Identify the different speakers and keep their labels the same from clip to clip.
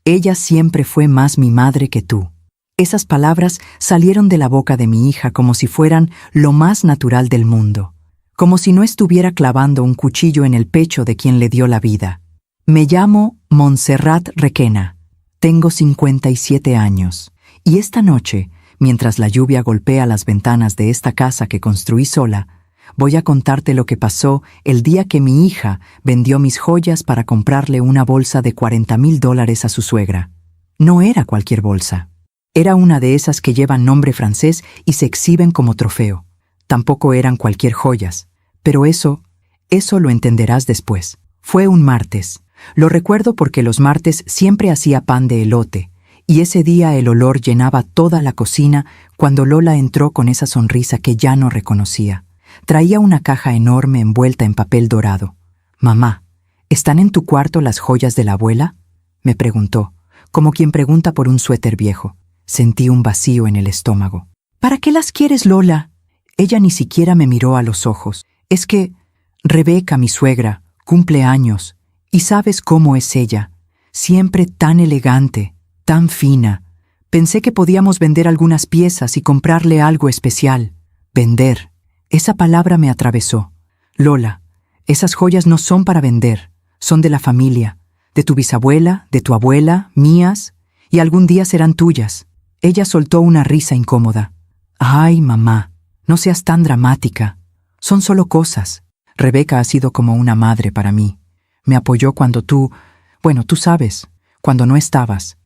Speaker 1: Ella siempre fue más mi madre que tú. Esas palabras salieron de la boca de mi hija como si fueran lo más natural del mundo, como si no estuviera clavando un cuchillo en el pecho de quien le dio la vida. Me llamo Montserrat Requena. Tengo 57 años. Y esta noche, mientras la lluvia golpea las ventanas de esta casa que construí sola, voy a contarte lo que pasó el día que mi hija vendió mis joyas para comprarle una bolsa de $40,000 a su suegra. No era cualquier bolsa. Era una de esas que llevan nombre francés y se exhiben como trofeo. Tampoco eran cualquier joyas, pero eso lo entenderás después. Fue un martes. Lo recuerdo porque los martes siempre hacía pan de elote, y ese día el olor llenaba toda la cocina cuando Lola entró con esa sonrisa que ya no reconocía. Traía una caja enorme envuelta en papel dorado. «Mamá, ¿están en tu cuarto las joyas de la abuela?», me preguntó, como quien pregunta por un suéter viejo. Sentí un vacío en el estómago. «¿Para qué las quieres, Lola?». Ella ni siquiera me miró a los ojos. «Es que Rebeca, mi suegra, cumple años, y sabes cómo es ella. Siempre tan elegante, tan fina. Pensé que podíamos vender algunas piezas y comprarle algo especial». Vender. Esa palabra me atravesó. «Lola, esas joyas no son para vender. Son de la familia, de tu bisabuela, de tu abuela, mías, y algún día serán tuyas». Ella soltó una risa incómoda. «Ay, mamá, no seas tan dramática. Son solo cosas. Rebeca ha sido como una madre para mí. Me apoyó cuando tú sabes, cuando no estabas.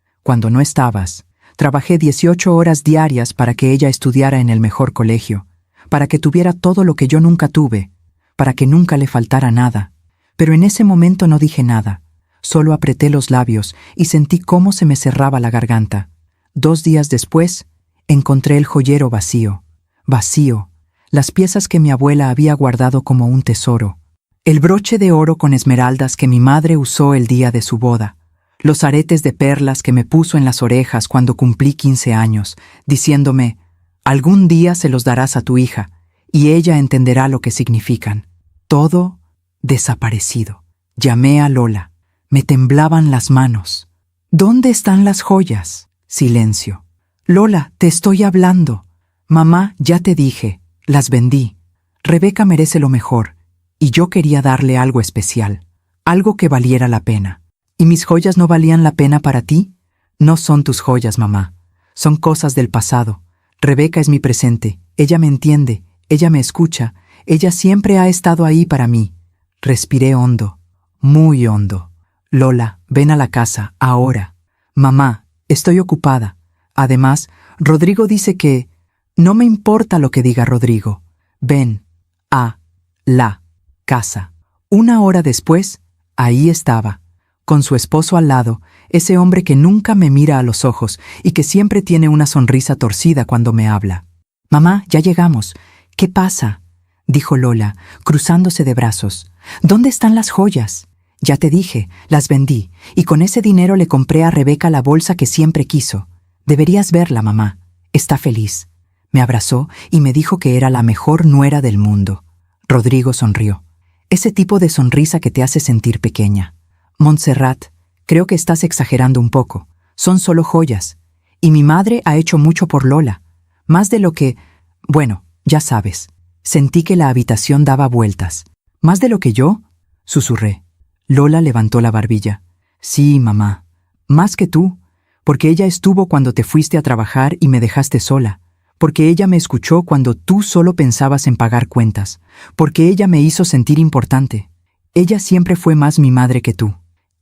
Speaker 1: Trabajé 18 horas diarias para que ella estudiara en el mejor colegio, para que tuviera todo lo que yo nunca tuve, para que nunca le faltara nada. Pero en ese momento no dije nada. Solo apreté los labios y sentí cómo se me cerraba la garganta. 2 días después, encontré el joyero vacío. Vacío. Las piezas que mi abuela había guardado como un tesoro. El broche de oro con esmeraldas que mi madre usó el día de su boda. Los aretes de perlas que me puso en las orejas cuando cumplí 15 años, diciéndome: «Algún día se los darás a tu hija, y ella entenderá lo que significan». Todo desaparecido. Llamé a Lola. Me temblaban las manos. «¿Dónde están las joyas?». Silencio. «Lola, te estoy hablando». «Mamá, ya te dije, las vendí. Rebeca merece lo mejor, y yo quería darle algo especial, algo que valiera la pena». «¿Y mis joyas no valían la pena para ti?». «No son tus joyas, mamá. Son cosas del pasado. Rebeca es mi presente. Ella me entiende, ella me escucha, ella siempre ha estado ahí para mí». Respiré hondo, muy hondo. «Lola, ven a la casa, ahora». «Mamá, estoy ocupada. Además, Rodrigo dice que…». «No me importa lo que diga Rodrigo. Ven a la casa». 1 hora después, ahí estaba, con su esposo al lado, ese hombre que nunca me mira a los ojos y que siempre tiene una sonrisa torcida cuando me habla. «Mamá, ya llegamos. ¿Qué pasa?», dijo Lola, cruzándose de brazos. «¿Dónde están las joyas?». «Ya te dije, las vendí, y con ese dinero le compré a Rebeca la bolsa que siempre quiso. Deberías verla, mamá. Está feliz». Me abrazó y me dijo que era la mejor nuera del mundo. Rodrigo sonrió. Ese tipo de sonrisa que te hace sentir pequeña. «Montserrat, creo que estás exagerando un poco. Son solo joyas. Y mi madre ha hecho mucho por Lola. Más de lo que… Bueno, ya sabes». Sentí que la habitación daba vueltas. «¿Más de lo que yo?», susurré. Lola levantó la barbilla. «Sí, mamá. Más que tú. Porque ella estuvo cuando te fuiste a trabajar y me dejaste sola. Porque ella me escuchó cuando tú solo pensabas en pagar cuentas. Porque ella me hizo sentir importante. Ella siempre fue más mi madre que tú».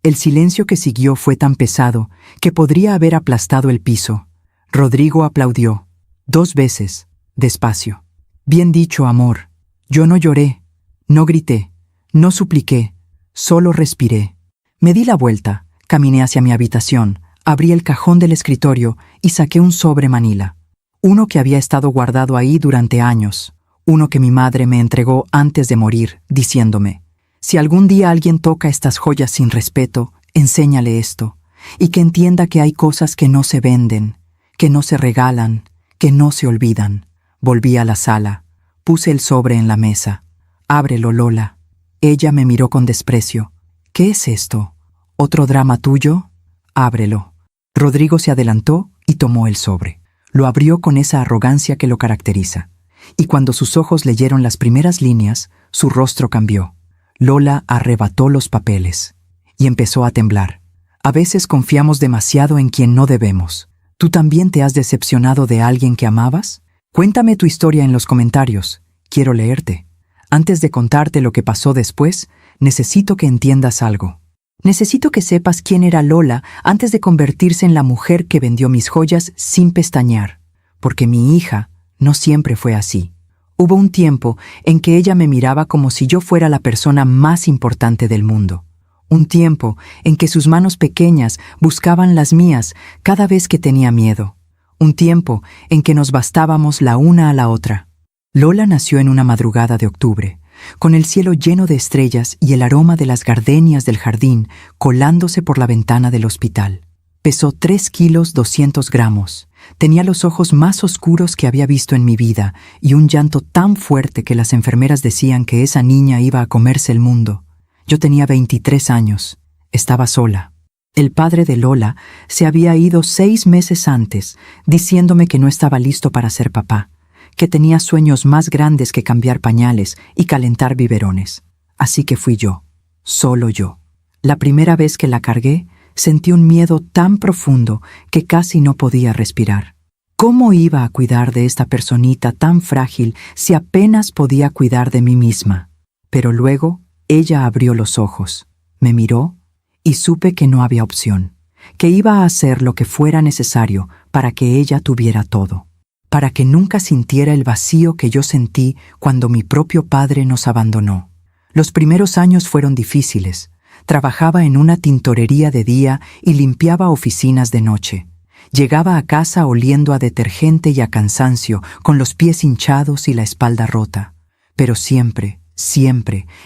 Speaker 1: El silencio que siguió fue tan pesado que podría haber aplastado el piso. Rodrigo aplaudió. 2 veces, despacio. «Bien dicho, amor. Yo no lloré, no grité, no supliqué, solo respiré». Me di la vuelta, caminé hacia mi habitación, abrí el cajón del escritorio y saqué un sobre manila. Uno que había estado guardado ahí durante años. Uno que mi madre me entregó antes de morir, diciéndome: «Si algún día alguien toca estas joyas sin respeto, enséñale esto, y que entienda que hay cosas que no se venden, que no se regalan, que no se olvidan». Volví a la sala. Puse el sobre en la mesa. «Ábrelo, Lola». Ella me miró con desprecio. «¿Qué es esto? ¿Otro drama tuyo?». Ábrelo. Rodrigo se adelantó y tomó el sobre. Lo abrió con esa arrogancia que lo caracteriza. Y cuando sus ojos leyeron las primeras líneas, su rostro cambió. Lola arrebató los papeles y empezó a temblar. A veces confiamos demasiado en quien no debemos. ¿Tú también te has decepcionado de alguien que amabas? Cuéntame tu historia en los comentarios. Quiero leerte. Antes de contarte lo que pasó después, necesito que entiendas algo. Necesito que sepas quién era Lola antes de convertirse en la mujer que vendió mis joyas sin pestañear. Porque mi hija no siempre fue así. Hubo un tiempo en que ella me miraba como si yo fuera la persona más importante del mundo. Un tiempo en que sus manos pequeñas buscaban las mías cada vez que tenía miedo. Un tiempo en que nos bastábamos la una a la otra. Lola nació en una madrugada de octubre, con el cielo lleno de estrellas y el aroma de las gardenias del jardín colándose por la ventana del hospital. Pesó 3 kilos 200 gramos. Tenía los ojos más oscuros que había visto en mi vida y un llanto tan fuerte que las enfermeras decían que esa niña iba a comerse el mundo. Yo tenía 23 años. Estaba sola. El padre de Lola se había ido 6 meses antes, diciéndome que no estaba listo para ser papá, que tenía sueños más grandes que cambiar pañales y calentar biberones. Así que fui yo, solo yo. La primera vez que la cargué, sentí un miedo tan profundo que casi no podía respirar. ¿Cómo iba a cuidar de esta personita tan frágil si apenas podía cuidar de mí misma? Pero luego ella abrió los ojos, me miró y supe que no había opción, que iba a hacer lo que fuera necesario para que ella tuviera todo, para que nunca sintiera el vacío que yo sentí cuando mi propio padre nos abandonó. Los primeros años fueron difíciles. Trabajaba en una tintorería de día y limpiaba oficinas de noche. Llegaba a casa oliendo a detergente y a cansancio, con los pies hinchados y la espalda rota. Pero siempre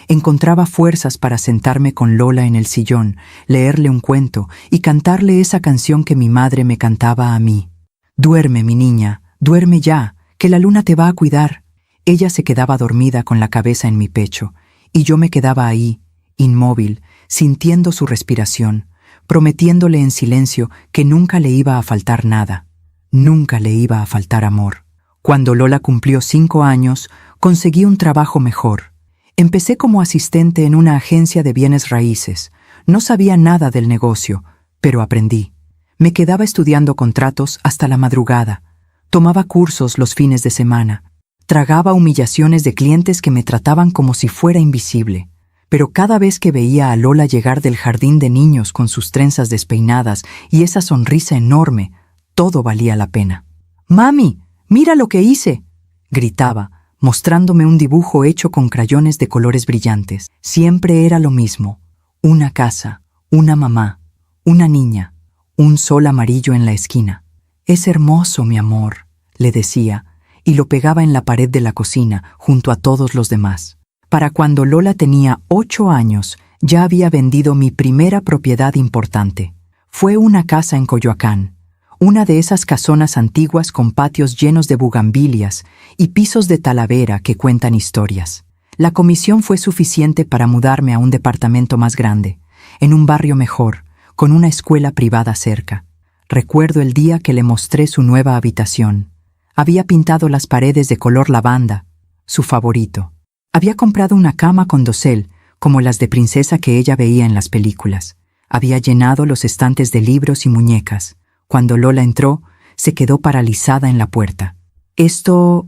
Speaker 1: encontraba fuerzas para sentarme con Lola en el sillón, leerle un cuento y cantarle esa canción que mi madre me cantaba a mí. «Duerme, mi niña, duerme ya, que la luna te va a cuidar». Ella se quedaba dormida con la cabeza en mi pecho, y yo me quedaba ahí, inmóvil, sintiendo su respiración, prometiéndole en silencio que nunca le iba a faltar nada, nunca le iba a faltar amor. Cuando Lola cumplió 5 años, conseguí un trabajo mejor. Empecé como asistente en una agencia de bienes raíces. No sabía nada del negocio, pero aprendí. Me quedaba estudiando contratos hasta la madrugada. Tomaba cursos los fines de semana. Tragaba humillaciones de clientes que me trataban como si fuera invisible. Pero cada vez que veía a Lola llegar del jardín de niños con sus trenzas despeinadas y esa sonrisa enorme, todo valía la pena. «¡Mami, mira lo que hice!», gritaba, mostrándome un dibujo hecho con crayones de colores brillantes. Siempre era lo mismo: una casa, una mamá, una niña, un sol amarillo en la esquina. «Es hermoso, mi amor», le decía, y lo pegaba en la pared de la cocina junto a todos los demás. Para cuando Lola tenía 8 años, ya había vendido mi primera propiedad importante. Fue una casa en Coyoacán, una de esas casonas antiguas con patios llenos de bugambilias y pisos de talavera que cuentan historias. La comisión fue suficiente para mudarme a un departamento más grande, en un barrio mejor, con una escuela privada cerca. Recuerdo el día que le mostré su nueva habitación. Había pintado las paredes de color lavanda, su favorito. Había comprado una cama con dosel, como las de princesa que ella veía en las películas. Había llenado los estantes de libros y muñecas. Cuando Lola entró, se quedó paralizada en la puerta. ¿Esto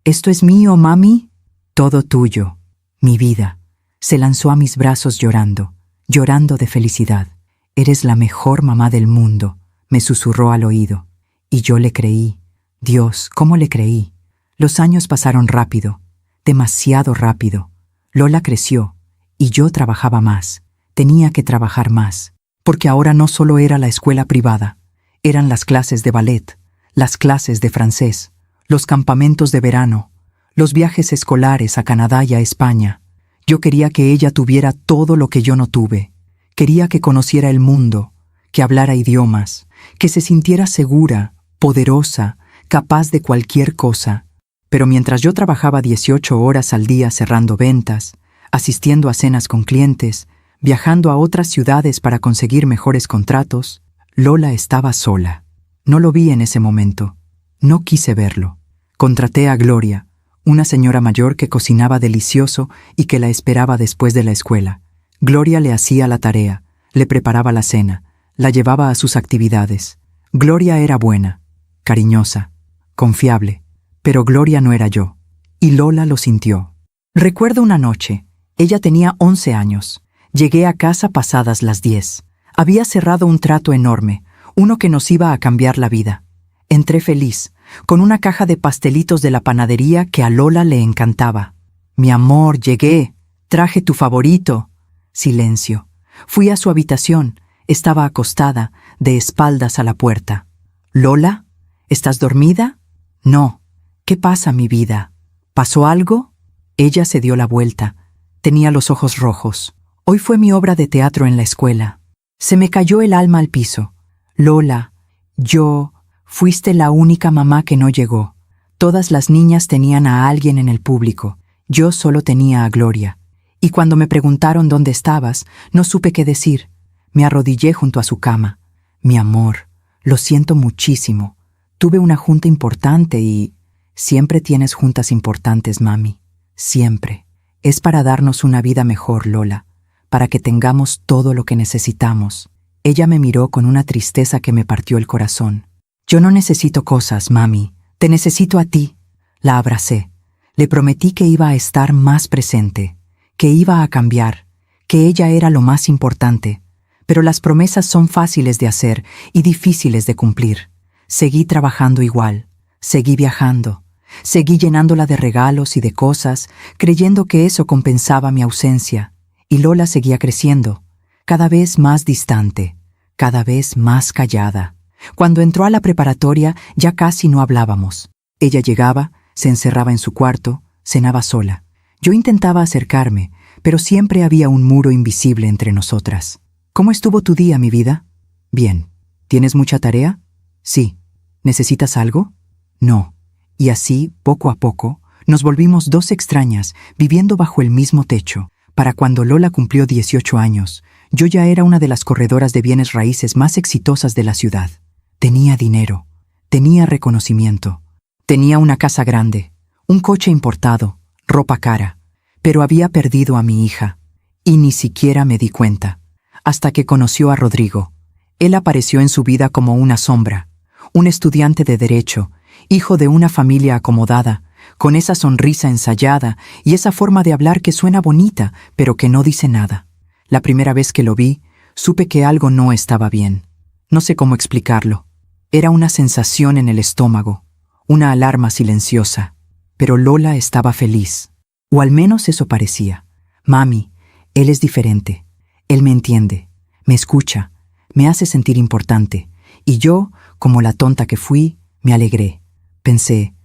Speaker 1: es mío, mami?» «Todo tuyo, mi vida». Se lanzó a mis brazos llorando de felicidad. «Eres la mejor mamá del mundo», me susurró al oído. Y yo le creí. Dios, ¿cómo le creí? Los años pasaron rápido, demasiado rápido. Lola creció, y yo trabajaba más. Tenía que trabajar más, porque ahora no solo era la escuela privada. Eran las clases de ballet, las clases de francés, los campamentos de verano, los viajes escolares a Canadá y a España. Yo quería que ella tuviera todo lo que yo no tuve. Quería que conociera el mundo, que hablara idiomas, que se sintiera segura, poderosa, capaz de cualquier cosa. Pero mientras yo trabajaba 18 horas al día cerrando ventas, asistiendo a cenas con clientes, viajando a otras ciudades para conseguir mejores contratos, Lola estaba sola. No lo vi en ese momento. No quise verlo. Contraté a Gloria, una señora mayor que cocinaba delicioso y que la esperaba después de la escuela. Gloria le hacía la tarea, le preparaba la cena, la llevaba a sus actividades. Gloria era buena, cariñosa, confiable, pero Gloria no era yo, y Lola lo sintió. Recuerdo una noche. Ella tenía 11 años. Llegué a casa pasadas las 10. Había cerrado un trato enorme, uno que nos iba a cambiar la vida. Entré feliz, con una caja de pastelitos de la panadería que a Lola le encantaba. Mi amor, llegué. Traje tu favorito. Silencio. Fui a su habitación. Estaba acostada, de espaldas a la puerta. ¿Lola? ¿Estás dormida? No. ¿Qué pasa, mi vida? ¿Pasó algo? Ella se dio la vuelta. Tenía los ojos rojos. Hoy fue mi obra de teatro en la escuela. Se me cayó el alma al piso. Lola, fuiste la única mamá que no llegó. Todas las niñas tenían a alguien en el público. Yo solo tenía a Gloria. Y cuando me preguntaron dónde estabas, no supe qué decir. Me arrodillé junto a su cama. Mi amor, lo siento muchísimo. Tuve una junta importante y... Siempre tienes juntas importantes, mami. Siempre. Es para darnos una vida mejor, Lola. Para que tengamos todo lo que necesitamos. Ella me miró con una tristeza que me partió el corazón. Yo no necesito cosas, mami. Te necesito a ti. La abracé. Le prometí que iba a estar más presente, que iba a cambiar, que ella era lo más importante. Pero las promesas son fáciles de hacer y difíciles de cumplir. Seguí trabajando igual. Seguí viajando. Seguí llenándola de regalos y de cosas, creyendo que eso compensaba mi ausencia. Y Lola seguía creciendo, cada vez más distante, cada vez más callada. Cuando entró a la preparatoria ya casi no hablábamos. Ella llegaba, se encerraba en su cuarto, cenaba sola. Yo intentaba acercarme, pero siempre había un muro invisible entre nosotras. ¿Cómo estuvo tu día, mi vida? Bien. ¿Tienes mucha tarea? Sí. ¿Necesitas algo? No. Y así, poco a poco, nos volvimos dos extrañas, viviendo bajo el mismo techo. Para cuando Lola cumplió 18 años, yo ya era una de las corredoras de bienes raíces más exitosas de la ciudad. Tenía dinero, tenía reconocimiento, tenía una casa grande, un coche importado, ropa cara, pero había perdido a mi hija, y ni siquiera me di cuenta, hasta que conoció a Rodrigo. Él apareció en su vida como una sombra, un estudiante de derecho, hijo de una familia acomodada, con esa sonrisa ensayada y esa forma de hablar que suena bonita, pero que no dice nada. La primera vez que lo vi, supe que algo no estaba bien. No sé cómo explicarlo. Era una sensación en el estómago, una alarma silenciosa. Pero Lola estaba feliz. O al menos eso parecía. Mami, él es diferente. Él me entiende, me escucha, me hace sentir importante. Y yo, como la tonta que fui, me alegré. Pensé,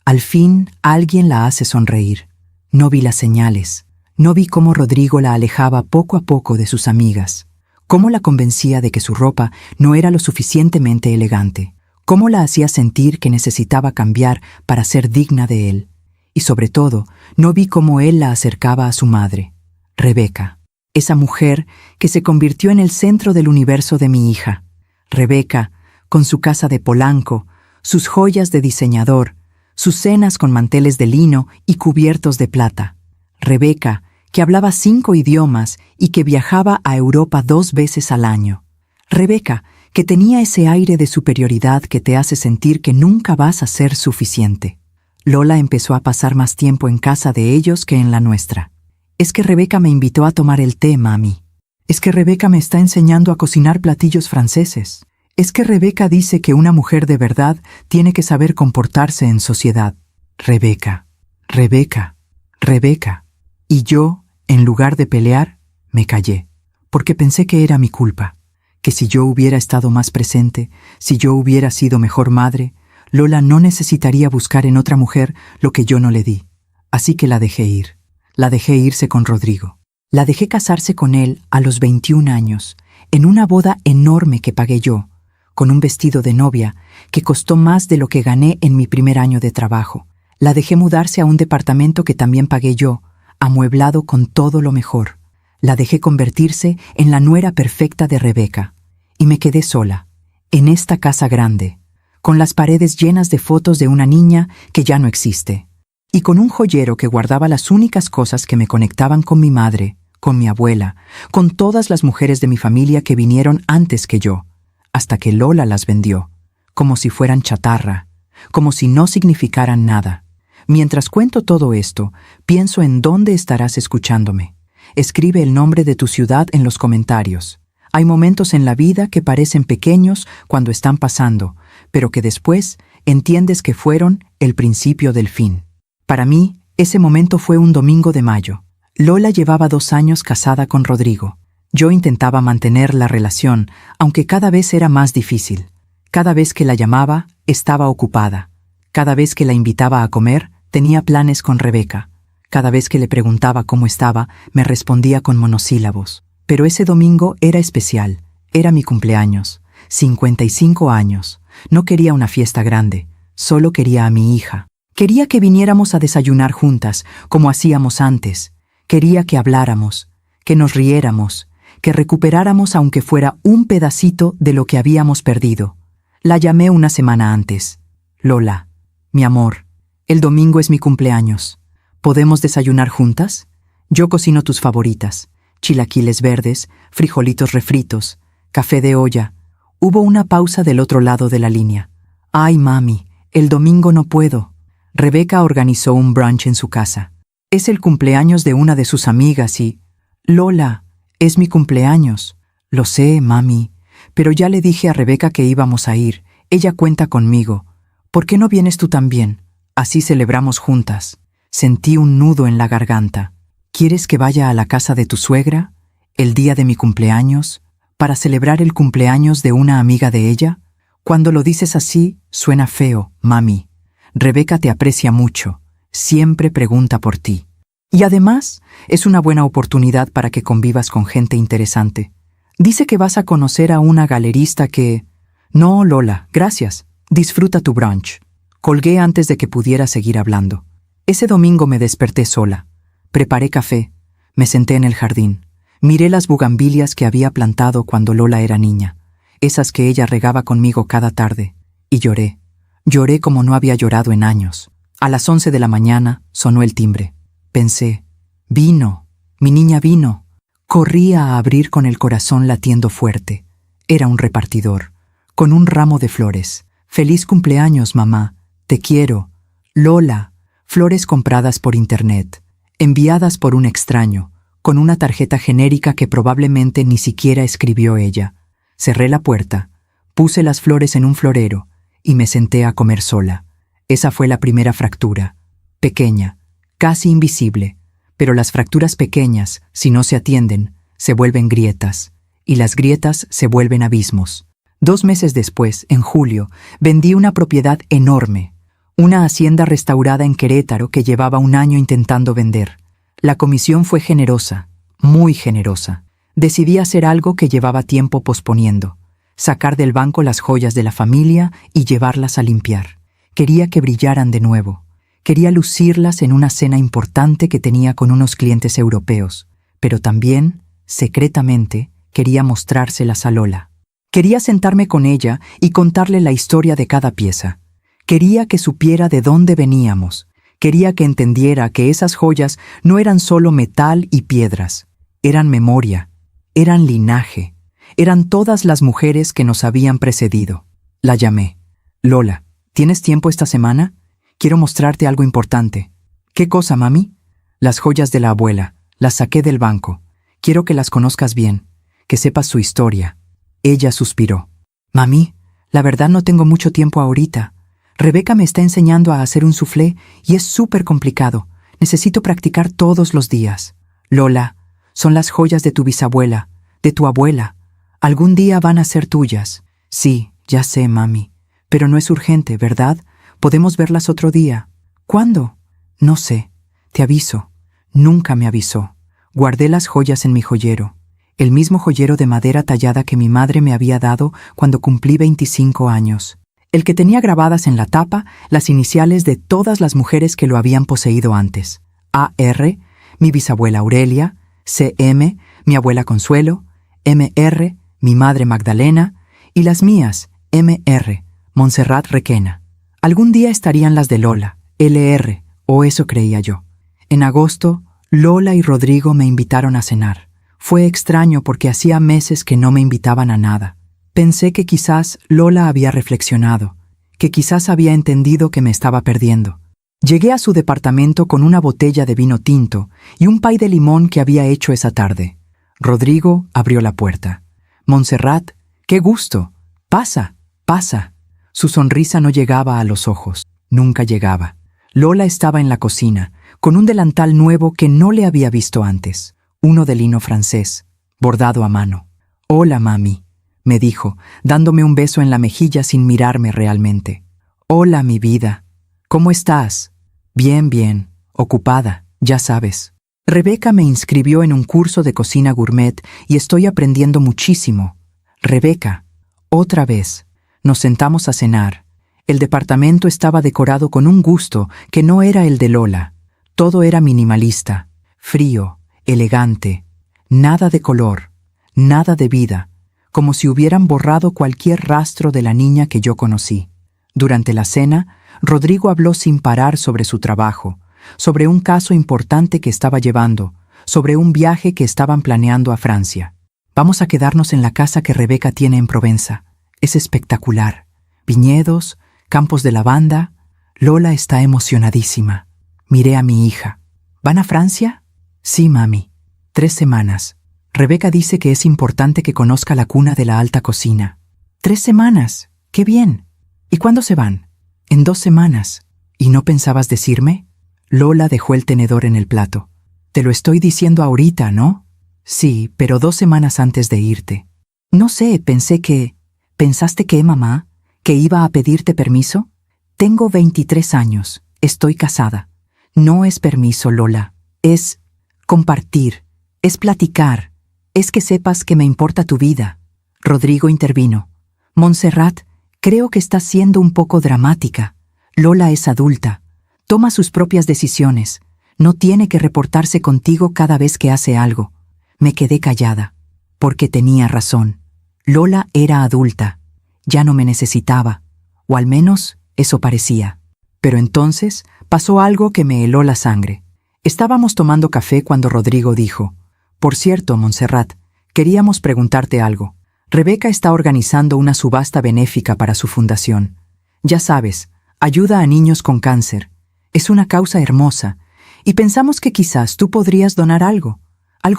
Speaker 1: al fin alguien la hace sonreír. No vi las señales. No vi cómo Rodrigo la alejaba poco a poco de sus amigas. Cómo la convencía de que su ropa no era lo suficientemente elegante. Cómo la hacía sentir que necesitaba cambiar para ser digna de él. Y sobre todo, no vi cómo él la acercaba a su madre, Rebeca. Esa mujer que se convirtió en el centro del universo de mi hija. Rebeca, con su casa de Polanco, sus joyas de diseñador, sus cenas con manteles de lino y cubiertos de plata. Rebeca, que hablaba 5 idiomas y que viajaba a Europa 2 veces al año. Rebeca, que tenía ese aire de superioridad que te hace sentir que nunca vas a ser suficiente. Lola empezó a pasar más tiempo en casa de ellos que en la nuestra. Es que Rebeca me invitó a tomar el té, mami. Es que Rebeca me está enseñando a cocinar platillos franceses. Es que Rebeca dice que una mujer de verdad tiene que saber comportarse en sociedad. Rebeca, Rebeca, Rebeca. Y yo, en lugar de pelear, me callé, porque pensé que era mi culpa, que si yo hubiera estado más presente, si yo hubiera sido mejor madre, Lola no necesitaría buscar en otra mujer lo que yo no le di. Así que la dejé ir. La dejé irse con Rodrigo. La dejé casarse con él a los 21 años, en una boda enorme que pagué yo, con un vestido de novia que costó más de lo que gané en mi primer año de trabajo. La dejé mudarse a un departamento que también pagué yo, amueblado con todo lo mejor. La dejé convertirse en la nuera perfecta de Rebeca. Y me quedé sola, en esta casa grande, con las paredes llenas de fotos de una niña que ya no existe, y con un joyero que guardaba las únicas cosas que me conectaban con mi madre, con mi abuela, con todas las mujeres de mi familia que vinieron antes que yo, hasta que Lola las vendió, como si fueran chatarra, como si no significaran nada. Mientras cuento todo esto, pienso en dónde estarás escuchándome. Escribe el nombre de tu ciudad en los comentarios. Hay momentos en la vida que parecen pequeños cuando están pasando, pero que después entiendes que fueron el principio del fin. Para mí, ese momento fue un domingo de mayo. Lola llevaba 2 años casada con Rodrigo. Yo intentaba mantener la relación, aunque cada vez era más difícil. Cada vez que la llamaba, estaba ocupada. Cada vez que la invitaba a comer, tenía planes con Rebeca. Cada vez que le preguntaba cómo estaba, me respondía con monosílabos. Pero ese domingo era especial. Era mi cumpleaños. 55 años. No quería una fiesta grande. Solo quería a mi hija. Quería que viniéramos a desayunar juntas, como hacíamos antes. Quería que habláramos, que nos riéramos, que recuperáramos aunque fuera un pedacito de lo que habíamos perdido. La llamé una semana antes. Lola, mi amor, el domingo es mi cumpleaños. ¿Podemos desayunar juntas? Yo cocino tus favoritas. Chilaquiles verdes, frijolitos refritos, café de olla. Hubo una pausa del otro lado de la línea. Ay, mami, el domingo no puedo. Rebeca organizó un brunch en su casa. Es el cumpleaños de una de sus amigas y... Lola, es mi cumpleaños. Lo sé, mami, pero ya le dije a Rebeca que íbamos a ir. Ella cuenta conmigo. ¿Por qué no vienes tú también? Así celebramos juntas. Sentí un nudo en la garganta. ¿Quieres que vaya a la casa de tu suegra, el día de mi cumpleaños, para celebrar el cumpleaños de una amiga de ella? Cuando lo dices así, suena feo, mami. Rebeca te aprecia mucho. Siempre pregunta por ti. Y además, es una buena oportunidad para que convivas con gente interesante. Dice que vas a conocer a una galerista que... No, Lola, gracias. Disfruta tu brunch. Colgué antes de que pudiera seguir hablando. Ese domingo me desperté sola. Preparé café. Me senté en el jardín. Miré las bugambilias que había plantado cuando Lola era niña. Esas que ella regaba conmigo cada tarde. Y lloré. Lloré como no había llorado en años. A las 11 de la mañana sonó el timbre. Pensé, vino, mi niña vino. Corrí a abrir con el corazón latiendo fuerte. Era un repartidor, con un ramo de flores. Feliz cumpleaños, mamá. Te quiero. Lola. Flores compradas por internet, enviadas por un extraño, con una tarjeta genérica que probablemente ni siquiera escribió ella. Cerré la puerta, puse las flores en un florero y me senté a comer sola. Esa fue la primera fractura. Pequeña, casi invisible, pero las fracturas pequeñas, si no se atienden, se vuelven grietas, y las grietas se vuelven abismos. 2 meses después, en julio, vendí una propiedad enorme, una hacienda restaurada en Querétaro que llevaba 1 año intentando vender. La comisión fue generosa, muy generosa. Decidí hacer algo que llevaba tiempo posponiendo, sacar del banco las joyas de la familia y llevarlas a limpiar. Quería que brillaran de nuevo. Quería lucirlas en una cena importante que tenía con unos clientes europeos, pero también, secretamente, quería mostrárselas a Lola. Quería sentarme con ella y contarle la historia de cada pieza. Quería que supiera de dónde veníamos. Quería que entendiera que esas joyas no eran solo metal y piedras. Eran memoria, eran linaje, eran todas las mujeres que nos habían precedido. La llamé. Lola, ¿tienes tiempo esta semana? Quiero mostrarte algo importante. ¿Qué cosa, mami? Las joyas de la abuela. Las saqué del banco. Quiero que las conozcas bien, que sepas su historia. Ella suspiró. Mami, la verdad no tengo mucho tiempo ahorita. Rebeca me está enseñando a hacer un soufflé y es súper complicado. Necesito practicar todos los días. Lola, son las joyas de tu bisabuela, de tu abuela. Algún día van a ser tuyas. Sí, ya sé, mami. Pero no es urgente, ¿verdad? Podemos verlas otro día. ¿Cuándo? No sé. Te aviso. Nunca me avisó. Guardé las joyas en mi joyero. El mismo joyero de madera tallada que mi madre me había dado cuando cumplí 25 años. El que tenía grabadas en la tapa las iniciales de todas las mujeres que lo habían poseído antes. A.R., mi bisabuela Aurelia, C.M., mi abuela Consuelo, M.R., mi madre Magdalena, y las mías, Mr. Montserrat Requena. Algún día estarían las de Lola, Lr, o eso creía yo. En agosto, Lola y Rodrigo me invitaron a cenar. Fue extraño porque hacía meses que no me invitaban a nada. Pensé que quizás Lola había reflexionado, que quizás había entendido que me estaba perdiendo. Llegué a su departamento con una botella de vino tinto y un pay de limón que había hecho esa tarde. Rodrigo abrió la puerta. «Montserrat, qué gusto. Pasa, pasa». Su sonrisa no llegaba a los ojos. Nunca llegaba. Lola estaba en la cocina, con un delantal nuevo que no le había visto antes. Uno de lino francés, bordado a mano. «Hola, mami», me dijo, dándome un beso en la mejilla sin mirarme realmente. «Hola, mi vida. ¿Cómo estás?» «Bien, bien. Ocupada, ya sabes». Rebeca me inscribió en un curso de cocina gourmet y estoy aprendiendo muchísimo. Rebeca, otra vez. Nos sentamos a cenar. El departamento estaba decorado con un gusto que no era el de Lola. Todo era minimalista, frío, elegante. Nada de color, nada de vida, como si hubieran borrado cualquier rastro de la niña que yo conocí. Durante la cena, Rodrigo habló sin parar sobre su trabajo, sobre un caso importante que estaba llevando, sobre un viaje que estaban planeando a Francia. «Vamos a quedarnos en la casa que Rebeca tiene en Provenza. Es espectacular. Viñedos, campos de lavanda». Lola está emocionadísima. Miré a mi hija. «¿Van a Francia?» «Sí, mami. 3 semanas. Rebeca dice que es importante que conozca la cuna de la alta cocina». «3 semanas. ¡Qué bien! ¿Y cuándo se van?» «En 2 semanas. ¿Y no pensabas decirme?» Lola dejó el tenedor en el plato. «Te lo estoy diciendo ahorita, ¿no?» «Sí, pero 2 semanas antes de irte». «No sé, pensé que... ¿Pensaste qué, mamá? ¿Que iba a pedirte permiso?» «Tengo 23 años. Estoy casada. No es permiso, Lola. Es compartir. Es platicar. Es que sepas que me importa tu vida». Rodrigo intervino. «Montserrat, creo que estás siendo un poco dramática. Lola es adulta. Toma sus propias decisiones. No tiene que reportarse contigo cada vez que hace algo». Me quedé callada, porque tenía razón. Lola era adulta. Ya no me necesitaba, o al menos eso parecía. Pero entonces pasó algo que me heló la sangre. Estábamos tomando café cuando Rodrigo dijo: «Por cierto, Montserrat, queríamos preguntarte algo. Rebeca está organizando una subasta benéfica para su fundación. Ya sabes, ayuda a niños con cáncer. Es una causa hermosa, y pensamos que quizás tú podrías donar algo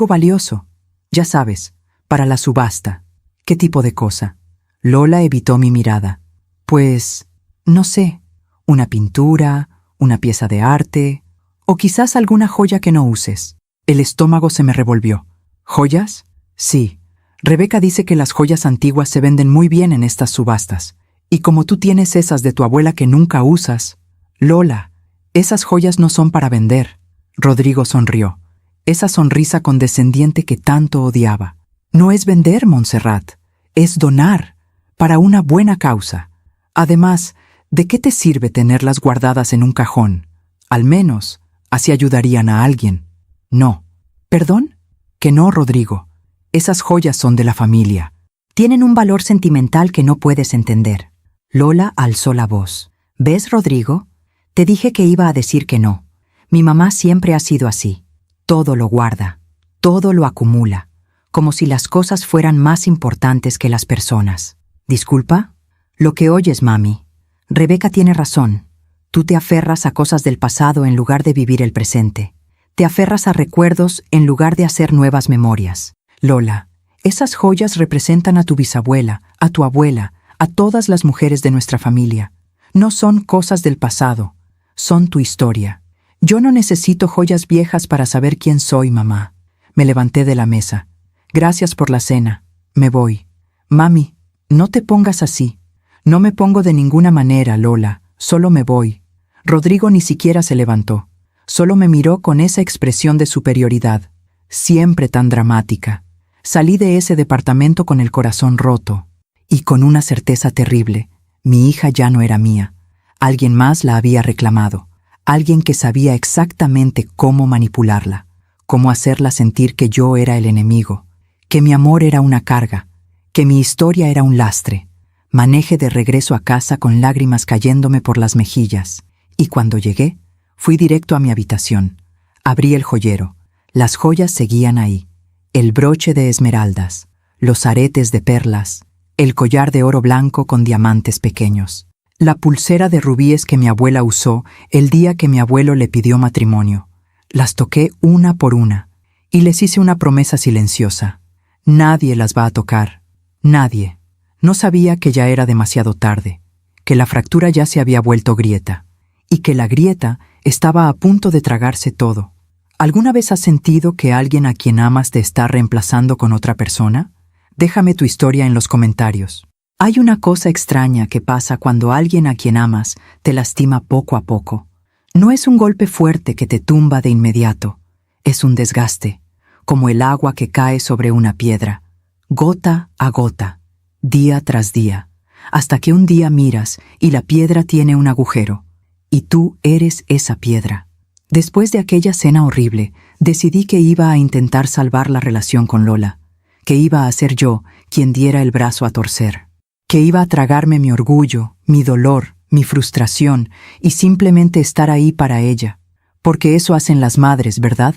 Speaker 1: valioso. Ya sabes, para la subasta». «¿Qué tipo de cosa?» Lola evitó mi mirada. «Pues, no sé, una pintura, una pieza de arte, o quizás alguna joya que no uses». El estómago se me revolvió. «¿Joyas?» «Sí. Rebeca dice que las joyas antiguas se venden muy bien en estas subastas. Y como tú tienes esas de tu abuela que nunca usas...» «Lola, esas joyas no son para vender». Rodrigo sonrió. Esa sonrisa condescendiente que tanto odiaba. «No es vender, Montserrat. Es donar. Para una buena causa. Además, ¿de qué te sirve tenerlas guardadas en un cajón? Al menos, así ayudarían a alguien». «No». «¿Perdón?» «Que no, Rodrigo. Esas joyas son de la familia. Tienen un valor sentimental que no puedes entender». Lola alzó la voz. «¿Ves, Rodrigo? Te dije que iba a decir que no. Mi mamá siempre ha sido así. Todo lo guarda, todo lo acumula, como si las cosas fueran más importantes que las personas». «¿Disculpa?» «Lo que oyes, mami. Rebeca tiene razón. Tú te aferras a cosas del pasado en lugar de vivir el presente. Te aferras a recuerdos en lugar de hacer nuevas memorias. Lola, esas joyas representan a tu bisabuela, a tu abuela, a todas las mujeres de nuestra familia. No son cosas del pasado, son tu historia. Yo no necesito joyas viejas para saber quién soy, mamá». Me levanté de la mesa. «Gracias por la cena. Me voy». «Mami, no te pongas así». «No me pongo de ninguna manera, Lola. Solo me voy». Rodrigo ni siquiera se levantó. Solo me miró con esa expresión de superioridad. Siempre tan dramática. Salí de ese departamento con el corazón roto. Y con una certeza terrible. Mi hija ya no era mía. Alguien más la había reclamado. Alguien que sabía exactamente cómo manipularla, cómo hacerla sentir que yo era el enemigo, que mi amor era una carga, que mi historia era un lastre. Manejé de regreso a casa con lágrimas cayéndome por las mejillas, y cuando llegué, fui directo a mi habitación. Abrí el joyero. Las joyas seguían ahí. El broche de esmeraldas, los aretes de perlas, el collar de oro blanco con diamantes pequeños, la pulsera de rubíes que mi abuela usó el día que mi abuelo le pidió matrimonio. Las toqué una por una, y les hice una promesa silenciosa. Nadie las va a tocar. Nadie. No sabía que ya era demasiado tarde, que la fractura ya se había vuelto grieta, y que la grieta estaba a punto de tragarse todo. ¿Alguna vez has sentido que alguien a quien amas te está reemplazando con otra persona? Déjame tu historia en los comentarios. Hay una cosa extraña que pasa cuando alguien a quien amas te lastima poco a poco. No es un golpe fuerte que te tumba de inmediato, es un desgaste, como el agua que cae sobre una piedra, gota a gota, día tras día, hasta que un día miras y la piedra tiene un agujero, y tú eres esa piedra. Después de aquella cena horrible, decidí que iba a intentar salvar la relación con Lola, que iba a ser yo quien diera el brazo a torcer, que iba a tragarme mi orgullo, mi dolor, mi frustración y simplemente estar ahí para ella, porque eso hacen las madres, ¿verdad?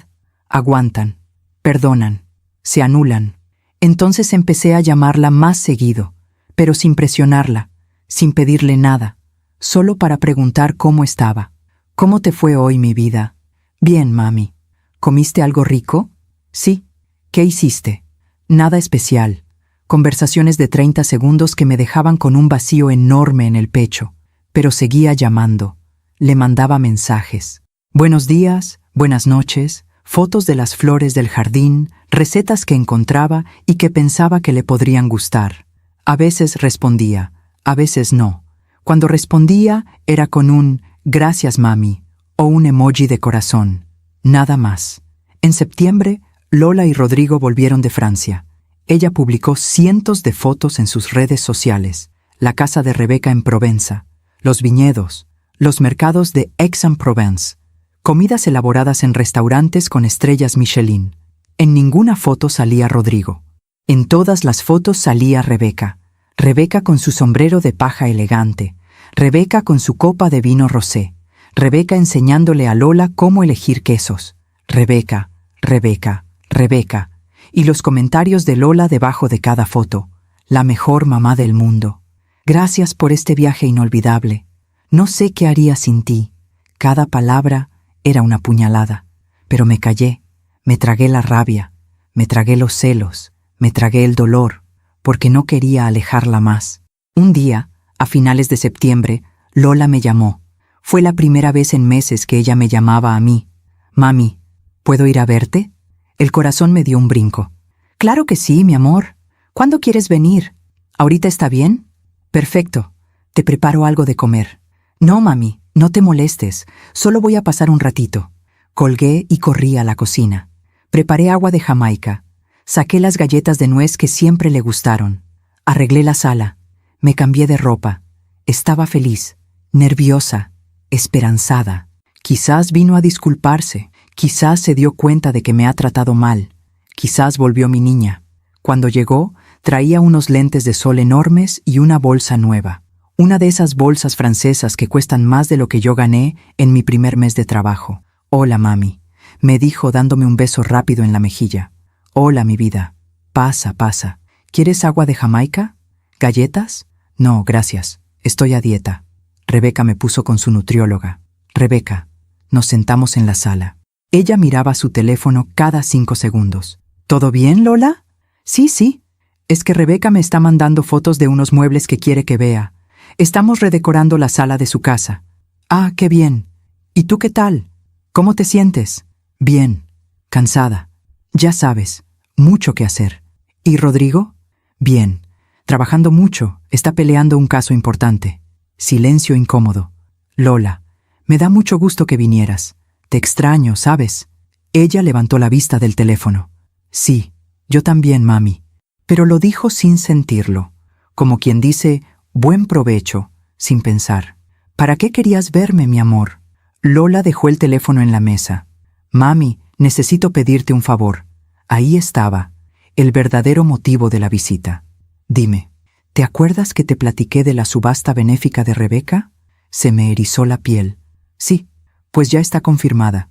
Speaker 1: Aguantan, perdonan, se anulan. Entonces empecé a llamarla más seguido, pero sin presionarla, sin pedirle nada, solo para preguntar cómo estaba. ¿Cómo te fue hoy, mi vida? Bien, mami. ¿Comiste algo rico? Sí. ¿Qué hiciste? Nada especial. Conversaciones de 30 segundos que me dejaban con un vacío enorme en el pecho, pero seguía llamando. Le mandaba mensajes. Buenos días, buenas noches, fotos de las flores del jardín, recetas que encontraba y que pensaba que le podrían gustar. A veces respondía, a veces no. Cuando respondía era con un «Gracias, mami» o un emoji de corazón. Nada más. En septiembre, Lola y Rodrigo volvieron de Francia. Ella publicó cientos de fotos en sus redes sociales. La casa de Rebeca en Provenza, los viñedos, los mercados de Aix-en-Provence, comidas elaboradas en restaurantes con estrellas Michelin. En ninguna foto salía Rodrigo. En todas las fotos salía Rebeca. Rebeca con su sombrero de paja elegante. Rebeca con su copa de vino rosé. Rebeca enseñándole a Lola cómo elegir quesos. Rebeca, Rebeca, Rebeca. Y los comentarios de Lola debajo de cada foto. La mejor mamá del mundo. Gracias por este viaje inolvidable. No sé qué haría sin ti. Cada palabra era una puñalada. Pero me callé. Me tragué la rabia. Me tragué los celos. Me tragué el dolor. Porque no quería alejarla más. Un día, a finales de septiembre, Lola me llamó. Fue la primera vez en meses que ella me llamaba a mí. Mami, ¿puedo ir a verte? El corazón me dio un brinco. Claro que sí, mi amor. ¿Cuándo quieres venir? ¿Ahorita está bien? Perfecto. Te preparo algo de comer. No, mami, no te molestes. Solo voy a pasar un ratito. Colgué y corrí a la cocina. Preparé agua de Jamaica. Saqué las galletas de nuez que siempre le gustaron. Arreglé la sala. Me cambié de ropa. Estaba feliz, nerviosa, esperanzada. Quizás vino a disculparse. Quizás se dio cuenta de que me ha tratado mal. Quizás volvió mi niña. Cuando llegó, traía unos lentes de sol enormes y una bolsa nueva. Una de esas bolsas francesas que cuestan más de lo que yo gané en mi primer mes de trabajo. Hola, mami, me dijo dándome un beso rápido en la mejilla. Hola, mi vida. Pasa, pasa. ¿Quieres agua de Jamaica? ¿Galletas? No, gracias. Estoy a dieta. Rebeca me puso con su nutrióloga. Rebeca. Nos sentamos en la sala. Ella miraba su teléfono cada 5 segundos. ¿Todo bien, Lola? Sí. Es que Rebeca me está mandando fotos de unos muebles que quiere que vea. Estamos redecorando la sala de su casa. Ah, qué bien. ¿Y tú qué tal? ¿Cómo te sientes? Bien. Cansada. Ya sabes, mucho que hacer. ¿Y Rodrigo? Bien. Trabajando mucho, está peleando un caso importante. Silencio incómodo. Lola, me da mucho gusto que vinieras. Te extraño, ¿sabes? Ella levantó la vista del teléfono. Sí, yo también, mami. Pero lo dijo sin sentirlo, como quien dice, buen provecho, sin pensar. ¿Para qué querías verme, mi amor? Lola dejó el teléfono en la mesa. Mami, necesito pedirte un favor. Ahí estaba, el verdadero motivo de la visita. Dime, ¿Te acuerdas que te platiqué de la subasta benéfica de Rebeca? Se me erizó la piel. Sí, pues ya está confirmada.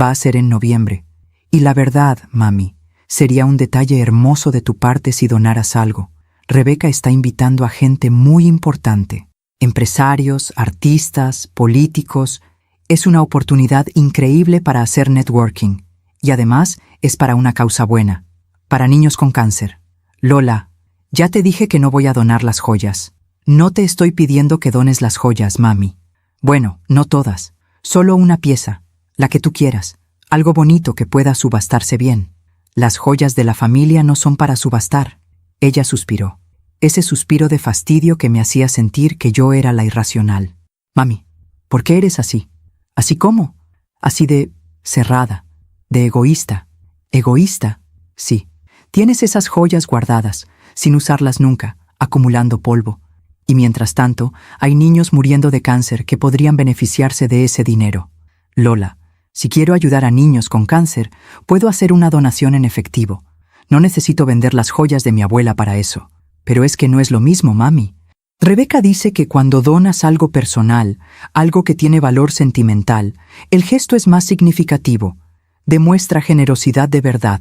Speaker 1: Va a ser en noviembre. Y la verdad, mami, sería un detalle hermoso de tu parte si donaras algo. Rebeca está invitando a gente muy importante. Empresarios, artistas, políticos. Es una oportunidad increíble para hacer networking. Y además es para una causa buena. Para niños con cáncer. Lola, ya te dije que no voy a donar las joyas. No te estoy pidiendo que dones las joyas, mami. Bueno, no todas. Solo una pieza. La que tú quieras. Algo bonito que pueda subastarse bien. Las joyas de la familia no son para subastar. Ella suspiró. Ese suspiro de fastidio que me hacía sentir que yo era la irracional. Mami, ¿por qué eres así? ¿Así cómo? Así de cerrada, de egoísta. ¿Egoísta? Sí. Tienes esas joyas guardadas, sin usarlas nunca, acumulando polvo. Y mientras tanto, hay niños muriendo de cáncer que podrían beneficiarse de ese dinero. Lola, si quiero ayudar a niños con cáncer, puedo hacer una donación en efectivo. No necesito vender las joyas de mi abuela para eso. Pero es que no es lo mismo, mami. Rebeca dice que cuando donas algo personal, algo que tiene valor sentimental, el gesto es más significativo. Demuestra generosidad de verdad.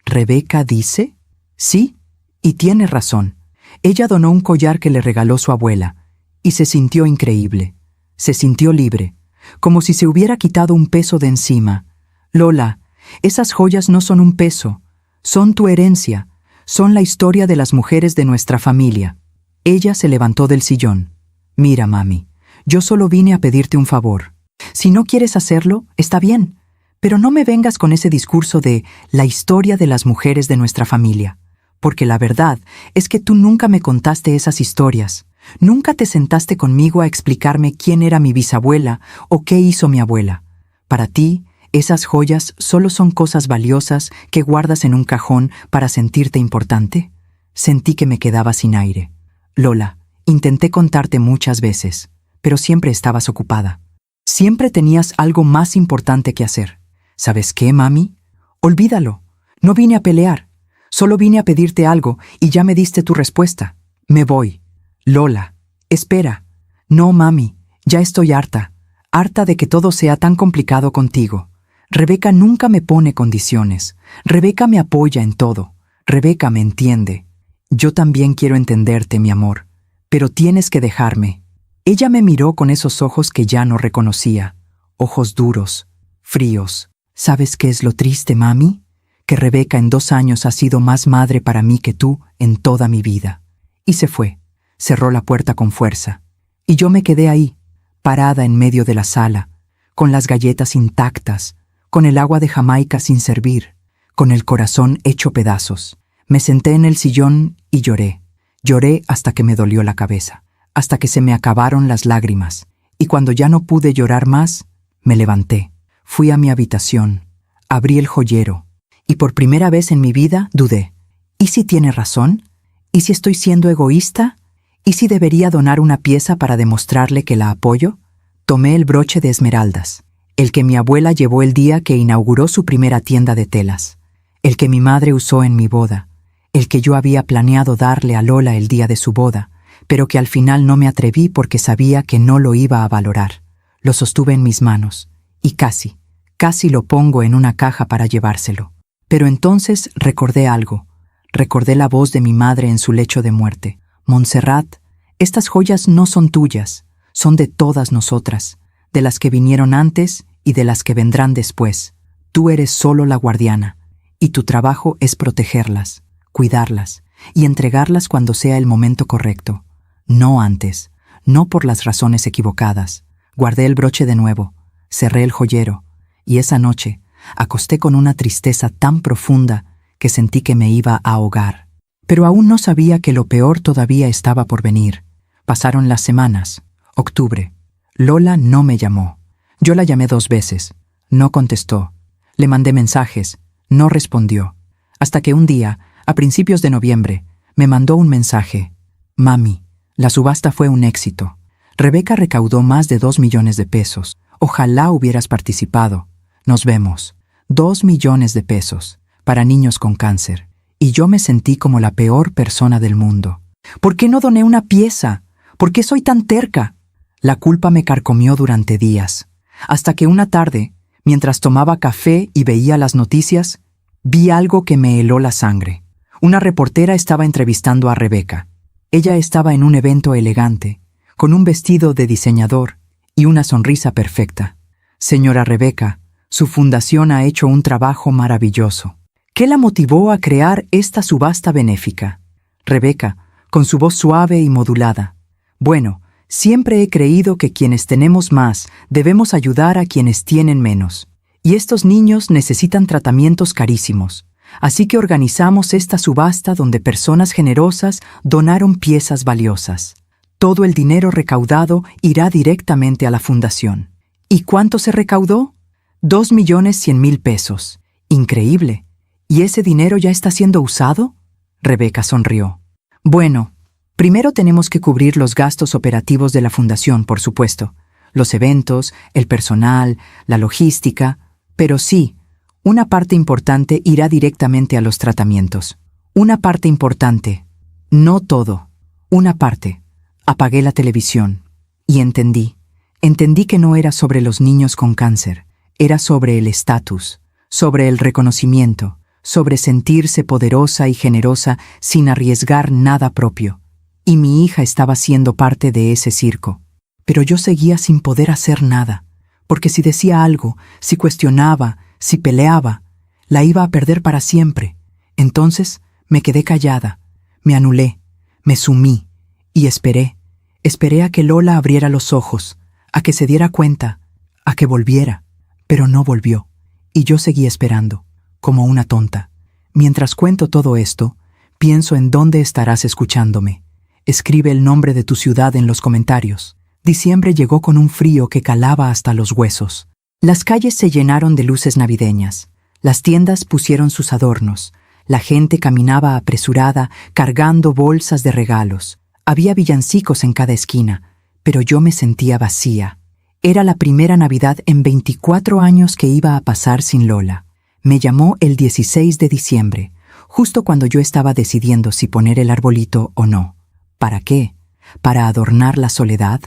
Speaker 1: ¿Rebeca dice? Sí, y tiene razón. Ella donó un collar que le regaló su abuela, y se sintió increíble. Se sintió libre, como si se hubiera quitado un peso de encima. Lola, esas joyas no son un peso, son tu herencia, son la historia de las mujeres de nuestra familia. Ella se levantó del sillón. Mira, mami, yo solo vine a pedirte un favor. Si no quieres hacerlo, está bien, pero no me vengas con ese discurso de la historia de las mujeres de nuestra familia, porque la verdad es que tú nunca me contaste esas historias. Nunca te sentaste conmigo a explicarme quién era mi bisabuela o qué hizo mi abuela. Para ti, esas joyas solo son cosas valiosas que guardas en un cajón para sentirte importante. Sentí que me quedaba sin aire. Lola, intenté contarte muchas veces, pero siempre estabas ocupada. Siempre tenías algo más importante que hacer. ¿Sabes qué, mami? Olvídalo. No vine a pelear. Solo vine a pedirte algo y ya me diste tu respuesta. Me voy. Lola, espera. No, mami, ya estoy harta. Harta de que todo sea tan complicado contigo. Rebeca nunca me pone condiciones. Rebeca me apoya en todo. Rebeca me entiende. Yo también quiero entenderte, mi amor. Pero tienes que dejarme. Ella me miró con esos ojos que ya no reconocía. Ojos duros, fríos. ¿Sabes qué es lo triste, mami? Que Rebeca en 2 años ha sido más madre para mí que tú en toda mi vida. Y se fue. Cerró la puerta con fuerza. Y yo me quedé ahí, parada en medio de la sala, con las galletas intactas, con el agua de Jamaica sin servir, con el corazón hecho pedazos. Me senté en el sillón y lloré. Lloré hasta que me dolió la cabeza, hasta que se me acabaron las lágrimas. Y cuando ya no pude llorar más, me levanté. Fui a mi habitación, abrí el joyero, y por primera vez en mi vida dudé. ¿Y si tiene razón? ¿Y si estoy siendo egoísta? ¿Y si debería donar una pieza para demostrarle que la apoyo? Tomé el broche de esmeraldas, el que mi abuela llevó el día que inauguró su primera tienda de telas, el que mi madre usó en mi boda, el que yo había planeado darle a Lola el día de su boda, pero que al final no me atreví porque sabía que no lo iba a valorar. Lo sostuve en mis manos, y casi lo pongo en una caja para llevárselo. Pero entonces recordé algo. Recordé la voz de mi madre en su lecho de muerte. Montserrat, estas joyas no son tuyas, son de todas nosotras, de las que vinieron antes y de las que vendrán después. Tú eres solo la guardiana, y tu trabajo es protegerlas, cuidarlas y entregarlas cuando sea el momento correcto. No antes, no por las razones equivocadas. Guardé el broche de nuevo, cerré el joyero, y esa noche acosté con una tristeza tan profunda que sentí que me iba a ahogar. Pero aún no sabía que lo peor todavía estaba por venir. Pasaron las semanas. Octubre. Lola no me llamó. Yo la llamé 2 veces. No contestó. Le mandé mensajes. No respondió. Hasta que un día, a principios de noviembre, me mandó un mensaje. Mami, la subasta fue un éxito. Rebeca recaudó más de 2 millones de pesos. Ojalá hubieras participado. Nos vemos. 2 millones de pesos para niños con cáncer. Y yo me sentí como la peor persona del mundo. ¿Por qué no doné una pieza? ¿Por qué soy tan terca? La culpa me carcomió durante días, hasta que una tarde, mientras tomaba café y veía las noticias, vi algo que me heló la sangre. Una reportera estaba entrevistando a Rebeca. Ella estaba en un evento elegante, con un vestido de diseñador y una sonrisa perfecta. Señora Rebeca, su fundación ha hecho un trabajo maravilloso. ¿Qué la motivó a crear esta subasta benéfica? Rebeca, con su voz suave y modulada. Bueno, siempre he creído que quienes tenemos más debemos ayudar a quienes tienen menos. Y estos niños necesitan tratamientos carísimos. Así que organizamos esta subasta donde personas generosas donaron piezas valiosas. Todo el dinero recaudado irá directamente a la fundación. ¿Y cuánto se recaudó? 2.100.000 pesos. Increíble. ¿Y ese dinero ya está siendo usado? Rebeca sonrió. Bueno, primero tenemos que cubrir los gastos operativos de la fundación, por supuesto. Los eventos, el personal, la logística. Pero sí, una parte importante irá directamente a los tratamientos. Una parte importante. No todo. Una parte. Apagué la televisión. Y entendí. Entendí que no era sobre los niños con cáncer. Era sobre el estatus, sobre el reconocimiento, sobre sentirse poderosa y generosa sin arriesgar nada propio. Y mi hija estaba siendo parte de ese circo. Pero yo seguía sin poder hacer nada, porque si decía algo, si cuestionaba, si peleaba, la iba a perder para siempre. Entonces me quedé callada, me anulé, me sumí y esperé. Esperé a que Lola abriera los ojos, a que se diera cuenta, a que volviera. Pero no volvió, y yo seguí esperando, como una tonta. Mientras cuento todo esto, pienso en dónde estarás escuchándome. Escribe el nombre de tu ciudad en los comentarios. Diciembre llegó con un frío que calaba hasta los huesos. Las calles se llenaron de luces navideñas. Las tiendas pusieron sus adornos. La gente caminaba apresurada, cargando bolsas de regalos. Había villancicos en cada esquina, pero yo me sentía vacía. Era la primera Navidad en 24 años que iba a pasar sin Lola. Me llamó el 16 de diciembre, justo cuando yo estaba decidiendo si poner el arbolito o no. ¿Para qué? ¿Para adornar la soledad?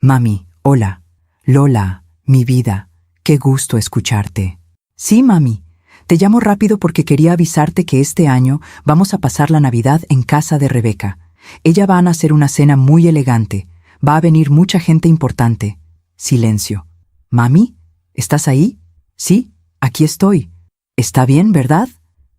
Speaker 1: Mami, hola. Lola, mi vida, qué gusto escucharte. Sí, mami. Te llamo rápido porque quería avisarte que este año vamos a pasar la Navidad en casa de Rebeca. Ella va a hacer una cena muy elegante. Va a venir mucha gente importante. Silencio. ¿Mami? ¿Estás ahí? Sí, aquí estoy. ¿Está bien, verdad?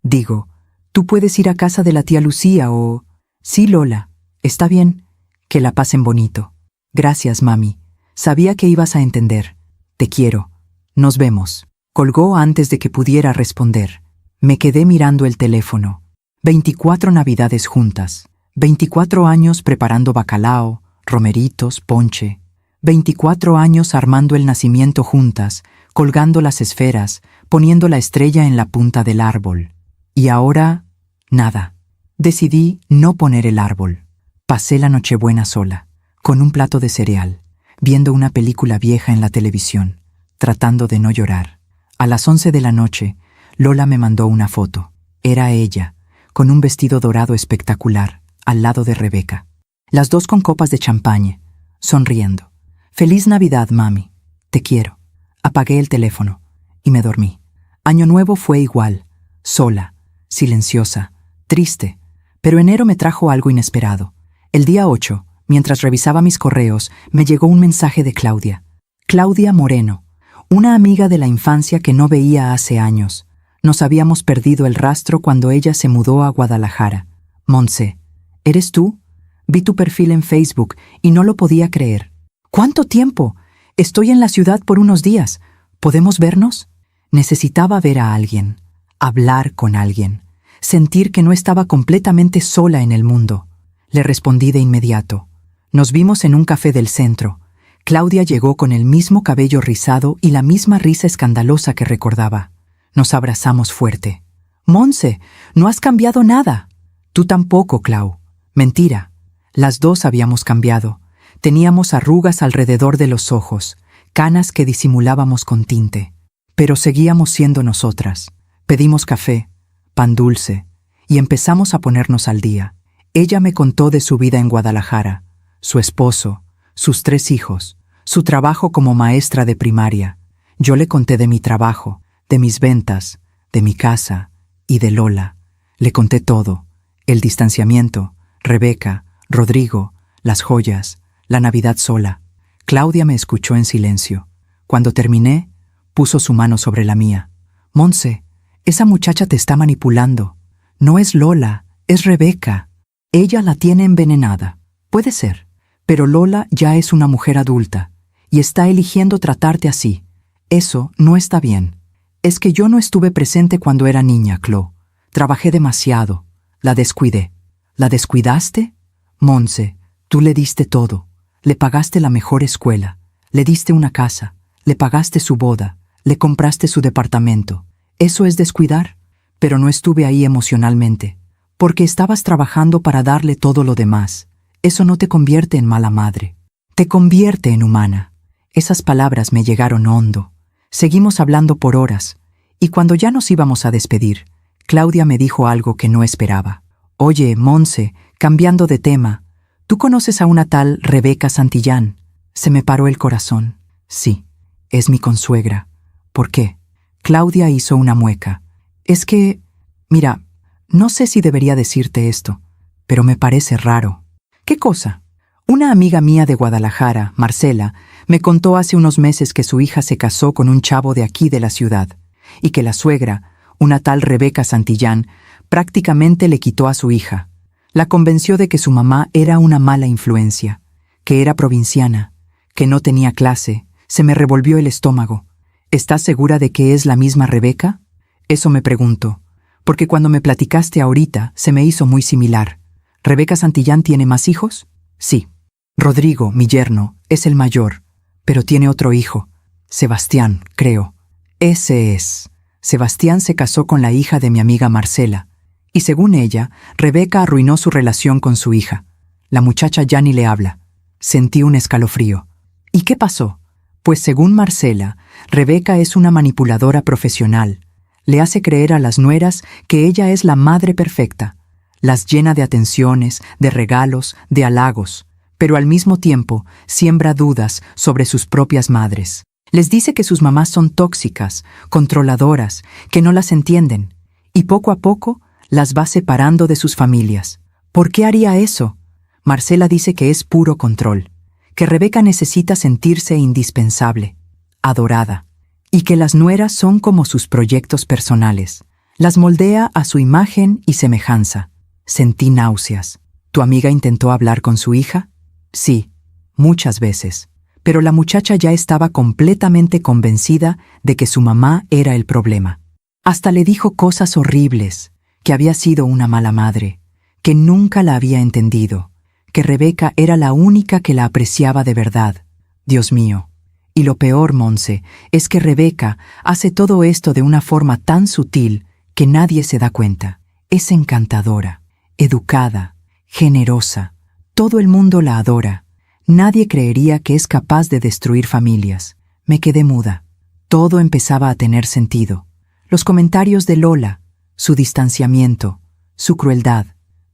Speaker 1: Digo, tú puedes ir a casa de la tía Lucía o... Sí, Lola, está bien. Que la pasen bonito. Gracias, mami. Sabía que ibas a entender. Te quiero. Nos vemos. Colgó antes de que pudiera responder. Me quedé mirando el teléfono. 24 Navidades juntas. 24 años preparando bacalao, romeritos, ponche. 24 años armando el nacimiento juntas, colgando las esferas, poniendo la estrella en la punta del árbol. Y ahora, nada. Decidí no poner el árbol. Pasé la Nochebuena sola, con un plato de cereal, viendo una película vieja en la televisión, tratando de no llorar. A las 11 de la noche, Lola me mandó una foto. Era ella, con un vestido dorado espectacular, al lado de Rebeca. Las dos con copas de champaña, sonriendo. Feliz Navidad, mami. Te quiero. Apagué el teléfono y me dormí. Año Nuevo fue igual, sola, silenciosa, triste. Pero enero me trajo algo inesperado. El día 8, mientras revisaba mis correos, me llegó un mensaje de Claudia. Claudia Moreno, una amiga de la infancia que no veía hace años. Nos habíamos perdido el rastro cuando ella se mudó a Guadalajara. Montse, ¿eres tú? Vi tu perfil en Facebook y no lo podía creer. ¿Cuánto tiempo? Estoy en la ciudad por unos días. ¿Podemos vernos? Necesitaba ver a alguien, hablar con alguien, sentir que no estaba completamente sola en el mundo. Le respondí de inmediato. Nos vimos en un café del centro. Claudia llegó con el mismo cabello rizado y la misma risa escandalosa que recordaba. Nos abrazamos fuerte. «Monse, no has cambiado nada». «Tú tampoco, Clau». Mentira. Las dos habíamos cambiado. Teníamos arrugas alrededor de los ojos, canas que disimulábamos con tinte. Pero seguíamos siendo nosotras. Pedimos café, pan dulce, y empezamos a ponernos al día. Ella me contó de su vida en Guadalajara, su esposo, sus 3 hijos, su trabajo como maestra de primaria. Yo le conté de mi trabajo, de mis ventas, de mi casa y de Lola. Le conté todo: el distanciamiento, Rebeca, Rodrigo, las joyas, la Navidad sola. Claudia me escuchó en silencio. Cuando terminé, puso su mano sobre la mía. Monse, esa muchacha te está manipulando. No es Lola, es Rebeca. Ella la tiene envenenada. Puede ser, pero Lola ya es una mujer adulta y está eligiendo tratarte así. Eso no está bien. Es que yo no estuve presente cuando era niña, Clo. Trabajé demasiado. La descuidé. ¿La descuidaste? Monse, tú le diste todo. Le pagaste la mejor escuela. Le diste una casa. Le pagaste su boda. Le compraste su departamento. ¿Eso es descuidar? Pero no estuve ahí emocionalmente, porque estabas trabajando para darle todo lo demás. Eso no te convierte en mala madre. Te convierte en humana. Esas palabras me llegaron hondo. Seguimos hablando por horas, y cuando ya nos íbamos a despedir, Claudia me dijo algo que no esperaba. Oye, Monse, cambiando de tema, ¿tú conoces a una tal Rebeca Santillán? Se me paró el corazón. Sí, es mi consuegra. ¿Por qué? Claudia hizo una mueca. Es que, mira, no sé si debería decirte esto, pero me parece raro. ¿Qué cosa? Una amiga mía de Guadalajara, Marcela, me contó hace unos meses que su hija se casó con un chavo de aquí de la ciudad, y que la suegra, una tal Rebeca Santillán, prácticamente le quitó a su hija. La convenció de que su mamá era una mala influencia, que era provinciana, que no tenía clase. Se me revolvió el estómago. ¿Estás segura de que es la misma Rebeca? Eso me pregunto, porque cuando me platicaste ahorita se me hizo muy similar. ¿Rebeca Santillán tiene más hijos? Sí. Rodrigo, mi yerno, es el mayor, pero tiene otro hijo. Sebastián, creo. Ese es. Sebastián se casó con la hija de mi amiga Marcela, y según ella, Rebeca arruinó su relación con su hija. La muchacha ya ni le habla. Sentí un escalofrío. ¿Y qué pasó? Pues según Marcela, Rebeca es una manipuladora profesional. Le hace creer a las nueras que ella es la madre perfecta. Las llena de atenciones, de regalos, de halagos, pero al mismo tiempo siembra dudas sobre sus propias madres. Les dice que sus mamás son tóxicas, controladoras, que no las entienden, y poco a poco las va separando de sus familias. ¿Por qué haría eso? Marcela dice que es puro control, que Rebeca necesita sentirse indispensable, adorada, y que las nueras son como sus proyectos personales. Las moldea a su imagen y semejanza. Sentí náuseas. ¿Tu amiga intentó hablar con su hija? Sí, muchas veces, pero la muchacha ya estaba completamente convencida de que su mamá era el problema. Hasta le dijo cosas horribles, que había sido una mala madre, que nunca la había entendido, que Rebeca era la única que la apreciaba de verdad. Dios mío. Y lo peor, Monse, es que Rebeca hace todo esto de una forma tan sutil que nadie se da cuenta. Es encantadora, educada, generosa. Todo el mundo la adora. Nadie creería que es capaz de destruir familias. Me quedé muda. Todo empezaba a tener sentido. Los comentarios de Lola, su distanciamiento, su crueldad.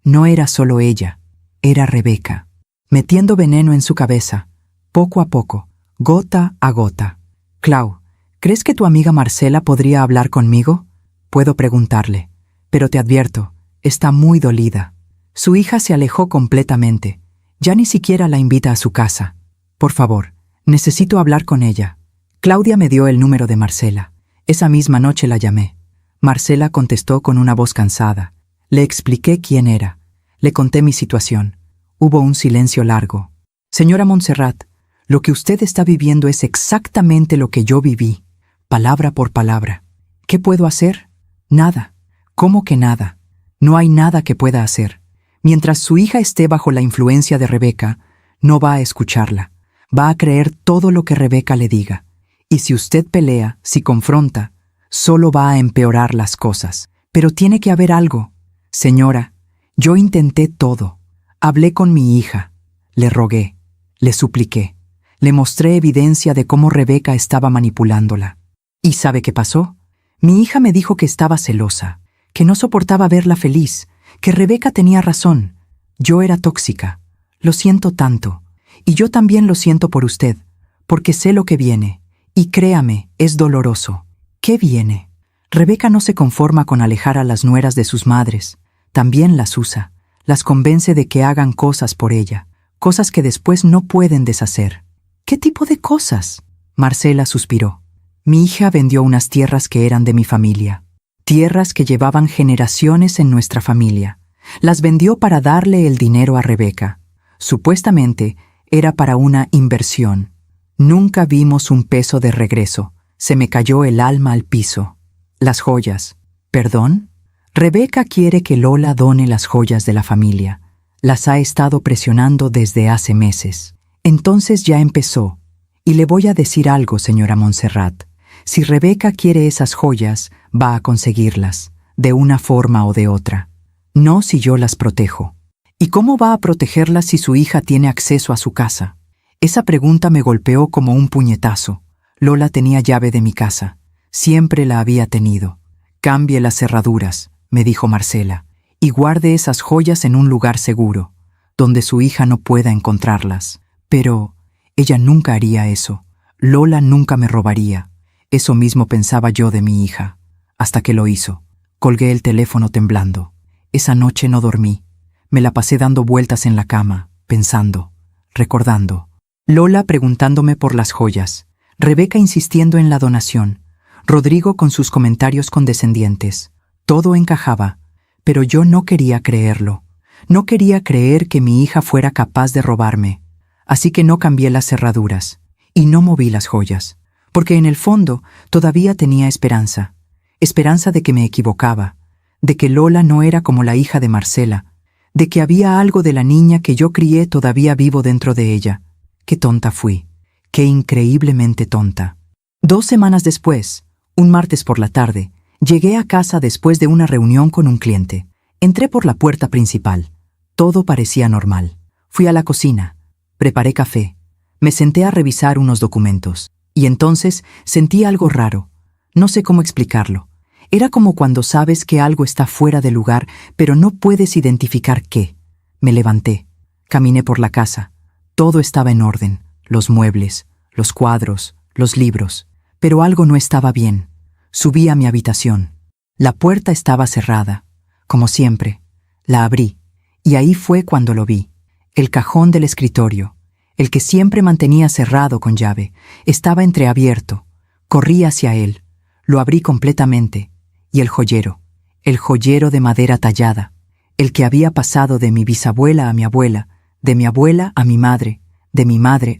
Speaker 1: No era solo ella, era Rebeca, metiendo veneno en su cabeza, poco a poco, gota a gota. Clau, ¿crees que tu amiga Marcela podría hablar conmigo? Puedo preguntarle, pero te advierto, está muy dolida. Su hija se alejó completamente. Ya ni siquiera la invita a su casa. Por favor, necesito hablar con ella. Claudia me dio el número de Marcela. Esa misma noche la llamé. Marcela contestó con una voz cansada. Le expliqué quién era. Le conté mi situación. Hubo un silencio largo. Señora Montserrat, lo que usted está viviendo es exactamente lo que yo viví, palabra por palabra. ¿Qué puedo hacer? Nada. ¿Cómo que nada? No hay nada que pueda hacer. Mientras su hija esté bajo la influencia de Rebeca, no va a escucharla. Va a creer todo lo que Rebeca le diga. Y si usted pelea, si confronta, solo va a empeorar las cosas. Pero tiene que haber algo. Señora, yo intenté todo. Hablé con mi hija. Le rogué. Le supliqué. Le mostré evidencia de cómo Rebeca estaba manipulándola. ¿Y sabe qué pasó? Mi hija me dijo que estaba celosa, que no soportaba verla feliz, que Rebeca tenía razón. Yo era tóxica. Lo siento tanto. Y yo también lo siento por usted, porque sé lo que viene. Y créame, es doloroso. ¿Qué viene? Rebeca no se conforma con alejar a las nueras de sus madres. También las usa. Las convence de que hagan cosas por ella. Cosas que después no pueden deshacer. ¿Qué tipo de cosas? Marcela suspiró. Mi hija vendió unas tierras que eran de mi familia. Tierras que llevaban generaciones en nuestra familia. Las vendió para darle el dinero a Rebeca. Supuestamente era para una inversión. Nunca vimos un peso de regreso. Se me cayó el alma al piso. Las joyas. ¿Perdón? Rebeca quiere que Lola done las joyas de la familia. Las ha estado presionando desde hace meses. Entonces ya empezó. Y le voy a decir algo, señora Montserrat. Si Rebeca quiere esas joyas, va a conseguirlas, de una forma o de otra. No si yo las protejo. ¿Y cómo va a protegerlas si su hija tiene acceso a su casa? Esa pregunta me golpeó como un puñetazo. Lola tenía llave de mi casa. Siempre la había tenido. Cambie las cerraduras, me dijo Marcela, y guarde esas joyas en un lugar seguro, donde su hija no pueda encontrarlas. Pero ella nunca haría eso. Lola nunca me robaría. Eso mismo pensaba yo de mi hija, hasta que lo hizo. Colgué el teléfono temblando. Esa noche no dormí. Me la pasé dando vueltas en la cama, pensando, recordando. Lola preguntándome por las joyas, Rebeca insistiendo en la donación, Rodrigo con sus comentarios condescendientes. Todo encajaba, pero yo no quería creerlo. No quería creer que mi hija fuera capaz de robarme. Así que no cambié las cerraduras y no moví las joyas, porque en el fondo todavía tenía esperanza. Esperanza de que me equivocaba, de que Lola no era como la hija de Marcela, de que había algo de la niña que yo crié todavía vivo dentro de ella. Qué tonta fui, qué increíblemente tonta. 2 semanas después, un martes por la tarde, llegué a casa después de una reunión con un cliente. Entré por la puerta principal. Todo parecía normal. Fui a la cocina, preparé café, me senté a revisar unos documentos, y entonces sentí algo raro. No sé cómo explicarlo. Era como cuando sabes que algo está fuera de lugar, pero no puedes identificar qué. Me levanté, caminé por la casa. Todo estaba en orden, los muebles, los cuadros, los libros, pero algo no estaba bien. Subí a mi habitación. La puerta estaba cerrada, como siempre. La abrí, y ahí fue cuando lo vi. El cajón del escritorio, el que siempre mantenía cerrado con llave, estaba entreabierto. Corrí hacia él, lo abrí completamente, y el joyero de madera tallada, el que había pasado de mi bisabuela a mi abuela, de mi abuela a mi madre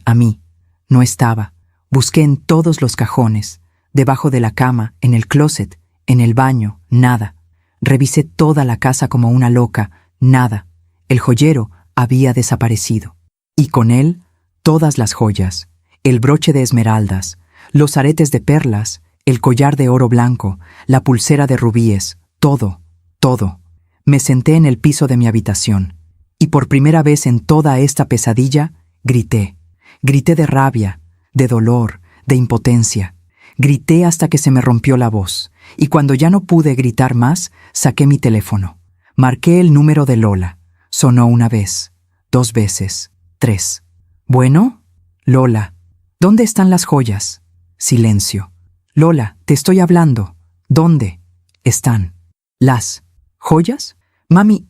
Speaker 1: a mí, no estaba. Busqué en todos los cajones, debajo de la cama, en el closet, en el baño, nada. Revisé toda la casa como una loca, nada. El joyero había desaparecido. Y con él, todas las joyas, el broche de esmeraldas, los aretes de perlas, el collar de oro blanco, la pulsera de rubíes, todo, todo. Me senté en el piso de mi habitación, y por primera vez en toda esta pesadilla, grité. Grité de rabia, de dolor, de impotencia. Grité hasta que se me rompió la voz, y cuando ya no pude gritar más, saqué mi teléfono. Marqué el número de Lola. Sonó 1 vez, 2 veces, 3. ¿Bueno? Lola, ¿dónde están las joyas? Silencio. Lola, te estoy hablando. ¿Dónde están las joyas? Mami,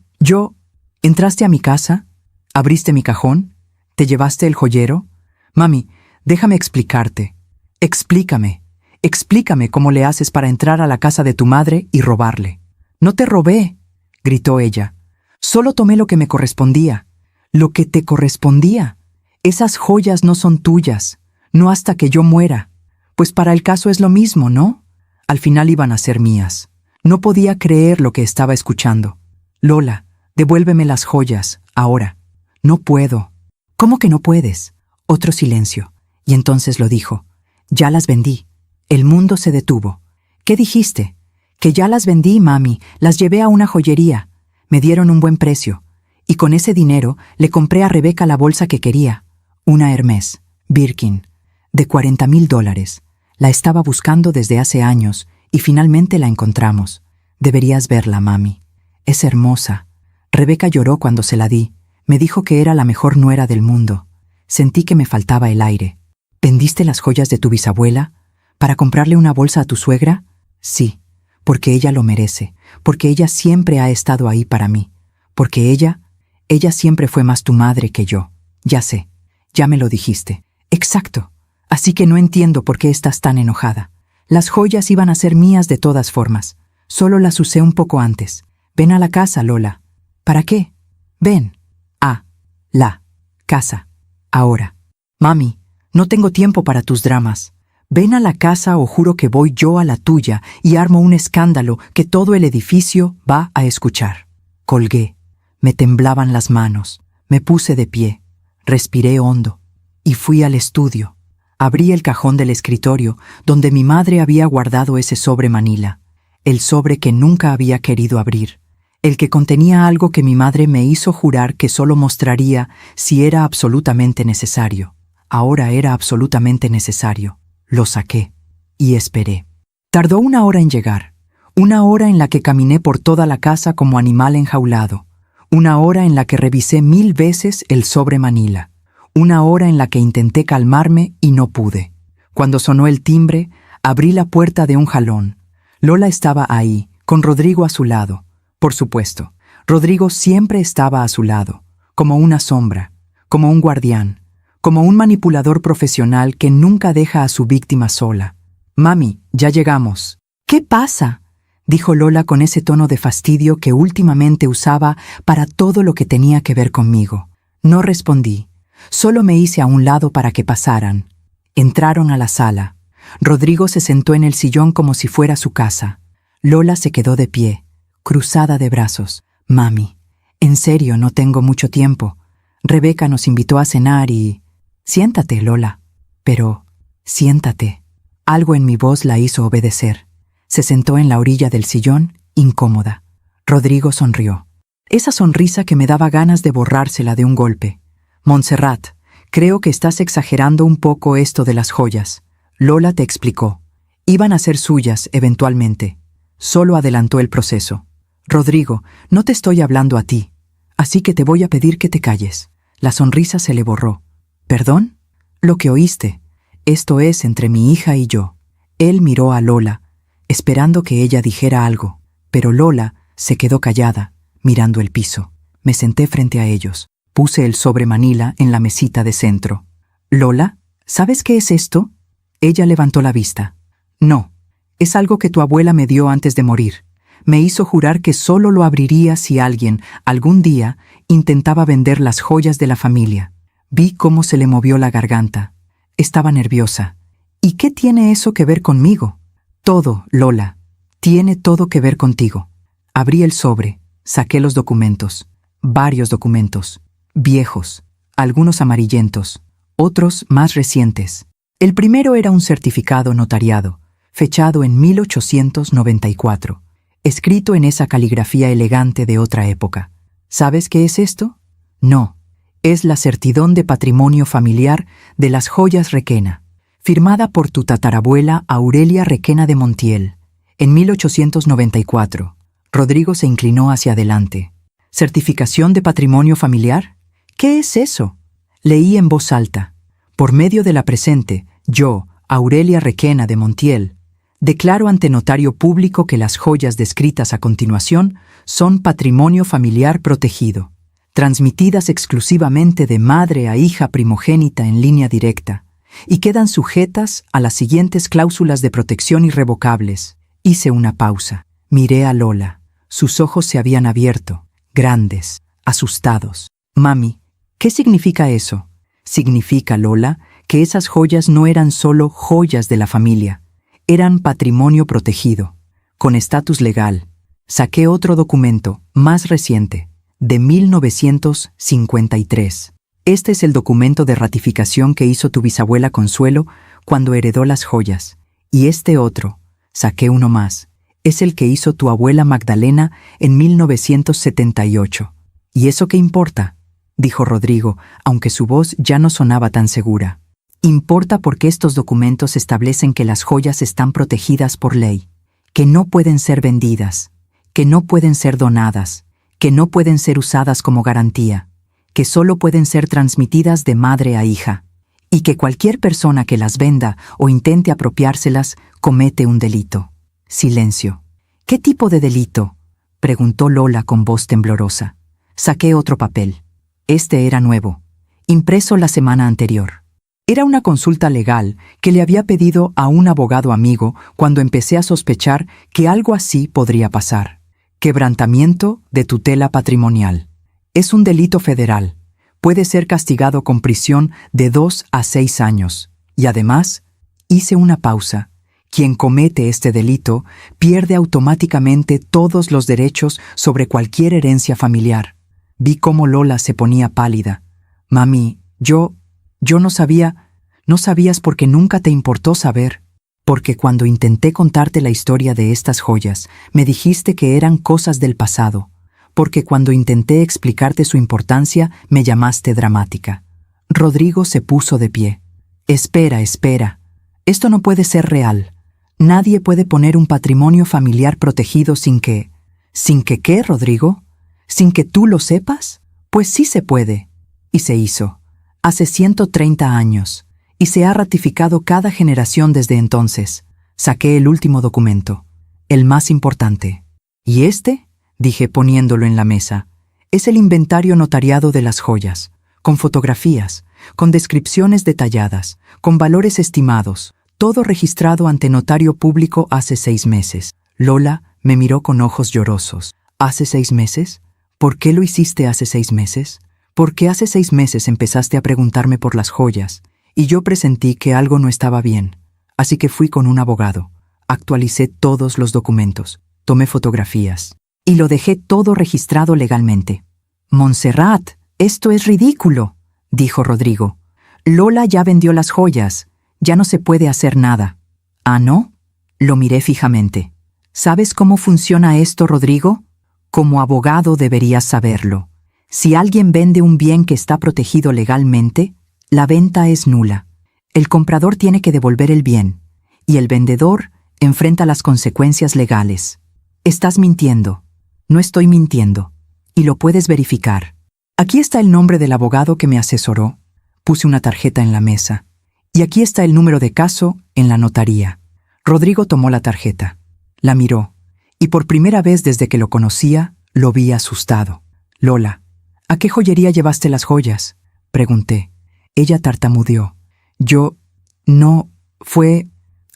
Speaker 1: ¿entraste a mi casa? ¿Abriste mi cajón? ¿Te llevaste el joyero? Mami, déjame explicarte. Explícame cómo le haces para entrar a la casa de tu madre y robarle. No te robé, gritó ella. Solo tomé lo que me correspondía. Lo que te correspondía. Esas joyas no son tuyas, no hasta que yo muera. Pues para el caso es lo mismo, ¿no? Al final iban a ser mías. No podía creer lo que estaba escuchando. Lola, devuélveme las joyas, ahora. No puedo. ¿Cómo que no puedes? Otro silencio. Y entonces lo dijo. Ya las vendí. El mundo se detuvo. ¿Qué dijiste? Que ya las vendí, mami. Las llevé a una joyería. Me dieron un buen precio. Y con ese dinero le compré a Rebeca la bolsa que quería. Una Hermès, Birkin, de $40,000. La estaba buscando desde hace años y finalmente la encontramos. Deberías verla, mami. Es hermosa. Rebeca lloró cuando se la di. Me dijo que era la mejor nuera del mundo. Sentí que me faltaba el aire. ¿Vendiste las joyas de tu bisabuela para comprarle una bolsa a tu suegra? Sí, porque ella lo merece, porque ella siempre ha estado ahí para mí, porque ella siempre fue más tu madre que yo. Ya sé, ya me lo dijiste. Exacto. Así que no entiendo por qué estás tan enojada. Las joyas iban a ser mías de todas formas. Solo las usé un poco antes. Ven a la casa, Lola. ¿Para qué? Ven. A la casa. Ahora. Mami, no tengo tiempo para tus dramas. Ven a la casa o juro que voy yo a la tuya y armo un escándalo que todo el edificio va a escuchar. Colgué. Me temblaban las manos. Me puse de pie. Respiré hondo. Y fui al estudio. Abrí el cajón del escritorio donde mi madre había guardado ese sobre manila. El sobre que nunca había querido abrir. El que contenía algo que mi madre me hizo jurar que solo mostraría si era absolutamente necesario. Ahora era absolutamente necesario. Lo saqué y esperé. Tardó 1 hora en llegar. 1 hora en la que caminé por toda la casa como animal enjaulado. 1 hora en la que revisé 1000 veces el sobre manila. 1 hora en la que intenté calmarme y no pude. Cuando sonó el timbre, abrí la puerta de un jalón. Lola estaba ahí, con Rodrigo a su lado. Por supuesto, Rodrigo siempre estaba a su lado, como una sombra, como un guardián, como un manipulador profesional que nunca deja a su víctima sola. Mami, ya llegamos. ¿Qué pasa?, dijo Lola con ese tono de fastidio que últimamente usaba para todo lo que tenía que ver conmigo. No respondí. Solo me hice a un lado para que pasaran. Entraron a la sala. Rodrigo se sentó en el sillón como si fuera su casa. Lola se quedó de pie, cruzada de brazos. Mami, en serio, no tengo mucho tiempo. Rebeca nos invitó a cenar y... Siéntate, Lola. Pero, siéntate. Algo en mi voz la hizo obedecer. Se sentó en la orilla del sillón, incómoda. Rodrigo sonrió. Esa sonrisa que me daba ganas de borrársela de un golpe. Montserrat, creo que estás exagerando un poco esto de las joyas. Lola te explicó. Iban a ser suyas, eventualmente. Solo adelantó el proceso. Rodrigo, no te estoy hablando a ti, así que te voy a pedir que te calles. La sonrisa se le borró. ¿Perdón? Lo que oíste. Esto es entre mi hija y yo. Él miró a Lola, esperando que ella dijera algo, pero Lola se quedó callada, mirando el piso. Me senté frente a ellos. Puse el sobre manila en la mesita de centro. Lola, ¿sabes qué es esto? Ella levantó la vista. No, es algo que tu abuela me dio antes de morir. Me hizo jurar que solo lo abriría si alguien, algún día, intentaba vender las joyas de la familia. Vi cómo se le movió la garganta. Estaba nerviosa. ¿Y qué tiene eso que ver conmigo? Todo, Lola. Tiene todo que ver contigo. Abrí el sobre, saqué los documentos. Varios documentos. Viejos, algunos amarillentos, otros más recientes. El primero era un certificado notariado, fechado en 1894, escrito en esa caligrafía elegante de otra época. ¿Sabes qué es esto? No, es la certidón de patrimonio familiar de las joyas Requena, firmada por tu tatarabuela Aurelia Requena de Montiel, en 1894. Rodrigo se inclinó hacia adelante. ¿Certificación de patrimonio familiar? ¿Qué es eso? Leí en voz alta. Por medio de la presente, yo, Aurelia Requena de Montiel, declaro ante notario público que las joyas descritas a continuación son patrimonio familiar protegido, transmitidas exclusivamente de madre a hija primogénita en línea directa, y quedan sujetas a las siguientes cláusulas de protección irrevocables. Hice una pausa. Miré a Lola. Sus ojos se habían abierto, grandes, asustados. Mami, ¿qué significa eso? Significa, Lola, que esas joyas no eran solo joyas de la familia, eran patrimonio protegido, con estatus legal. Saqué otro documento, más reciente, de 1953. Este es el documento de ratificación que hizo tu bisabuela Consuelo cuando heredó las joyas. Y este otro, saqué uno más, es el que hizo tu abuela Magdalena en 1978. ¿Y eso qué importa?, dijo Rodrigo, aunque su voz ya no sonaba tan segura. Importa porque estos documentos establecen que las joyas están protegidas por ley, que no pueden ser vendidas, que no pueden ser donadas, que no pueden ser usadas como garantía, que solo pueden ser transmitidas de madre a hija, y que cualquier persona que las venda o intente apropiárselas comete un delito. Silencio. ¿Qué tipo de delito?, preguntó Lola con voz temblorosa. Saqué otro papel. Este era nuevo, impreso la semana anterior. Era una consulta legal que le había pedido a un abogado amigo cuando empecé a sospechar que algo así podría pasar. Quebrantamiento de tutela patrimonial. Es un delito federal. Puede ser castigado con prisión de 2 a 6 años. Y además, hice una pausa. Quien comete este delito pierde automáticamente todos los derechos sobre cualquier herencia familiar. Vi cómo Lola se ponía pálida. Mami, yo no sabía. No sabías porque nunca te importó saber. Porque cuando intenté contarte la historia de estas joyas, me dijiste que eran cosas del pasado. Porque cuando intenté explicarte su importancia, me llamaste dramática. Rodrigo se puso de pie. Espera. Esto no puede ser real. Nadie puede poner un patrimonio familiar protegido sin que... ¿Sin que qué, Rodrigo? ¿Sin que tú lo sepas? Pues sí se puede. Y se hizo. Hace 130 años. Y se ha ratificado cada generación desde entonces. Saqué el último documento. El más importante. ¿Y este?, dije poniéndolo en la mesa. Es el inventario notariado de las joyas. Con fotografías, con descripciones detalladas, con valores estimados. Todo registrado ante notario público hace 6 meses. Lola me miró con ojos llorosos. ¿Hace 6 meses? ¿Por qué lo hiciste hace 6 meses? ¿Por qué hace 6 meses empezaste a preguntarme por las joyas? Y yo presentí que algo no estaba bien. Así que fui con un abogado. Actualicé todos los documentos. Tomé fotografías. Y lo dejé todo registrado legalmente. Montserrat, esto es ridículo, dijo Rodrigo. Lola ya vendió las joyas. Ya no se puede hacer nada. ¿Ah, no? Lo miré fijamente. ¿Sabes cómo funciona esto, Rodrigo? Como abogado deberías saberlo. Si alguien vende un bien que está protegido legalmente, la venta es nula. El comprador tiene que devolver el bien, y el vendedor enfrenta las consecuencias legales. Estás mintiendo. No estoy mintiendo. Y lo puedes verificar. Aquí está el nombre del abogado que me asesoró. Puse una tarjeta en la mesa. Y aquí está el número de caso en la notaría. Rodrigo tomó la tarjeta. La miró. Y por primera vez desde que lo conocía, lo vi asustado. Lola, ¿a qué joyería llevaste las joyas?, pregunté. Ella tartamudeó. No, fue...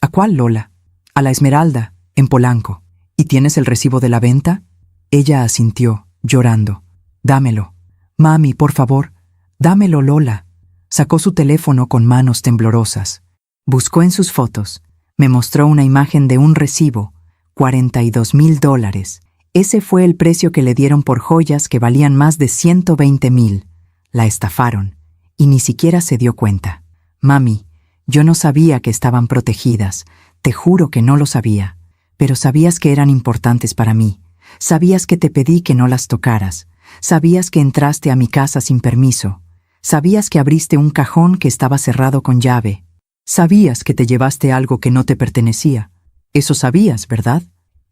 Speaker 1: ¿A cuál, Lola? A la Esmeralda, en Polanco. ¿Y tienes el recibo de la venta? Ella asintió, llorando. Dámelo. Mami, por favor, dámelo, Lola. Sacó su teléfono con manos temblorosas. Buscó en sus fotos. Me mostró una imagen de un recibo. $42,000. Ese fue el precio que le dieron por joyas que valían más de 120,000. La estafaron. Y ni siquiera se dio cuenta. Mami, yo no sabía que estaban protegidas. Te juro que no lo sabía. Pero sabías que eran importantes para mí. Sabías que te pedí que no las tocaras. Sabías que entraste a mi casa sin permiso. Sabías que abriste un cajón que estaba cerrado con llave. Sabías que te llevaste algo que no te pertenecía. Eso sabías, ¿verdad?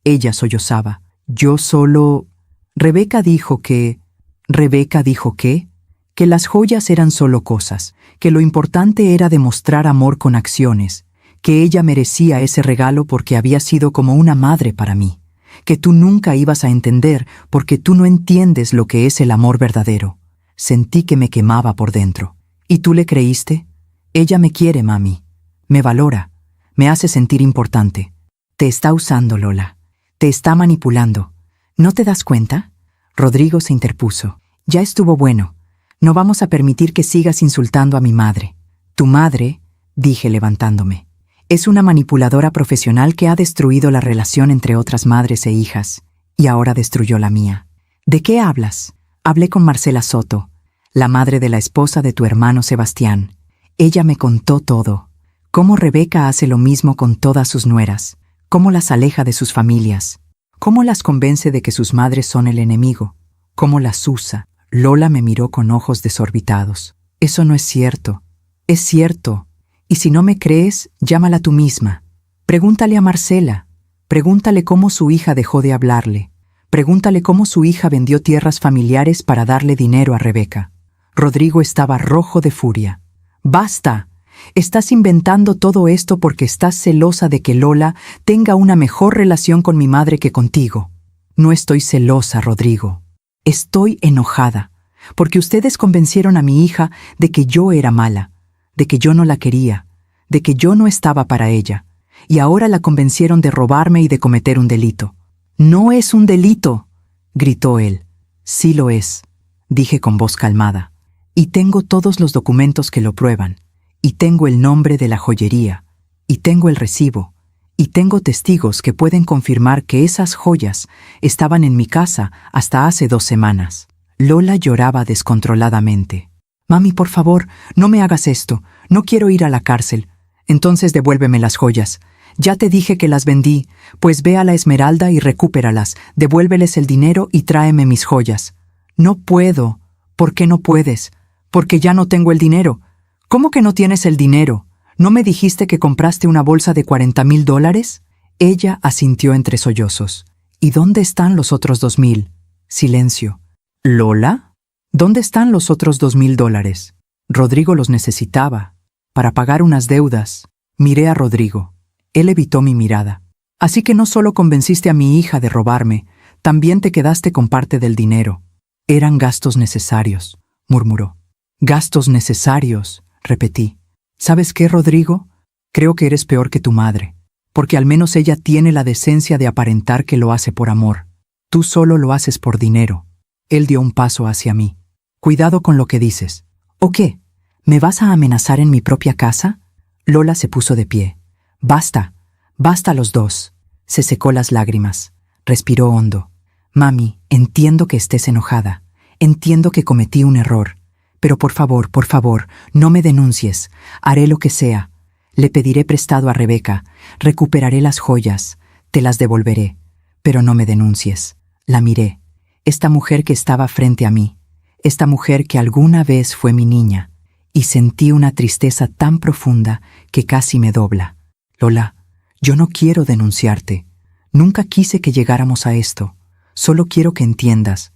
Speaker 1: Ella sollozaba. Yo solo... Rebeca dijo que... ¿Rebeca dijo qué? Que las joyas eran solo cosas, que lo importante era demostrar amor con acciones, que ella merecía ese regalo porque había sido como una madre para mí, que tú nunca ibas a entender porque tú no entiendes lo que es el amor verdadero. Sentí que me quemaba por dentro. ¿Y tú le creíste? Ella me quiere, mami. Me valora. Me hace sentir importante. Te está usando, Lola. Te está manipulando. ¿No te das cuenta? Rodrigo se interpuso. Ya estuvo bueno. No vamos a permitir que sigas insultando a mi madre. Tu madre, dije levantándome, es una manipuladora profesional que ha destruido la relación entre otras madres e hijas, y ahora destruyó la mía. ¿De qué hablas? Hablé con Marcela Soto, la madre de la esposa de tu hermano Sebastián. Ella me contó todo. Cómo Rebeca hace lo mismo con todas sus nueras. Cómo las aleja de sus familias. Cómo las convence de que sus madres son el enemigo. Cómo las usa. Lola me miró con ojos desorbitados. Eso no es cierto. Es cierto. Y si no me crees, llámala tú misma. Pregúntale a Marcela. Pregúntale cómo su hija dejó de hablarle. Pregúntale cómo su hija vendió tierras familiares para darle dinero a Rebeca. Rodrigo estaba rojo de furia. ¡Basta! Estás inventando todo esto porque estás celosa de que Lola tenga una mejor relación con mi madre que contigo. No estoy celosa, Rodrigo. Estoy enojada, porque ustedes convencieron a mi hija de que yo era mala, de que yo no la quería, de que yo no estaba para ella, y ahora la convencieron de robarme y de cometer un delito. «No es un delito», gritó él. «Sí lo es», dije con voz calmada. «Y tengo todos los documentos que lo prueban. Y tengo el nombre de la joyería, y tengo el recibo, y tengo testigos que pueden confirmar que esas joyas estaban en mi casa hasta hace 2 semanas. Lola lloraba descontroladamente. «Mami, por favor, no me hagas esto. No quiero ir a la cárcel. Entonces devuélveme las joyas. Ya te dije que las vendí, pues ve a la Esmeralda y recúperalas, devuélveles el dinero y tráeme mis joyas». «No puedo». «¿Por qué no puedes?» «Porque ya no tengo el dinero». «¿Cómo que no tienes el dinero? ¿No me dijiste que compraste una bolsa de $40,000? Ella asintió entre sollozos. «¿Y dónde están los otros 2,000? Silencio. «¿Lola? ¿Dónde están los otros $2,000? Rodrigo los necesitaba para pagar unas deudas». Miré a Rodrigo. Él evitó mi mirada. «Así que no solo convenciste a mi hija de robarme, también te quedaste con parte del dinero». «Eran gastos necesarios», murmuró. «Gastos necesarios», repetí. «¿Sabes qué, Rodrigo? Creo que eres peor que tu madre, porque al menos ella tiene la decencia de aparentar que lo hace por amor. Tú solo lo haces por dinero». Él dio un paso hacia mí. «Cuidado con lo que dices». «¿O qué? ¿Me vas a amenazar en mi propia casa?» Lola se puso de pie. «Basta, basta los dos». Se secó las lágrimas. Respiró hondo. «Mami, entiendo que estés enojada. Entiendo que cometí un error. Pero por favor, no me denuncies. Haré lo que sea. Le pediré prestado a Rebeca. Recuperaré las joyas. Te las devolveré. Pero no me denuncies». La miré. Esta mujer que estaba frente a mí. Esta mujer que alguna vez fue mi niña. Y sentí una tristeza tan profunda que casi me dobla. «Lola, yo no quiero denunciarte. Nunca quise que llegáramos a esto. Solo quiero que entiendas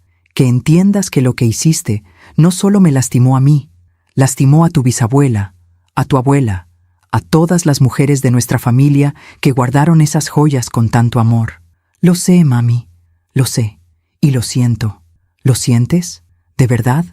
Speaker 1: que lo que hiciste no solo me lastimó a mí, lastimó a tu bisabuela, a tu abuela, a todas las mujeres de nuestra familia que guardaron esas joyas con tanto amor». «Lo sé, mami, lo sé, y lo siento». «¿Lo sientes? ¿De verdad?»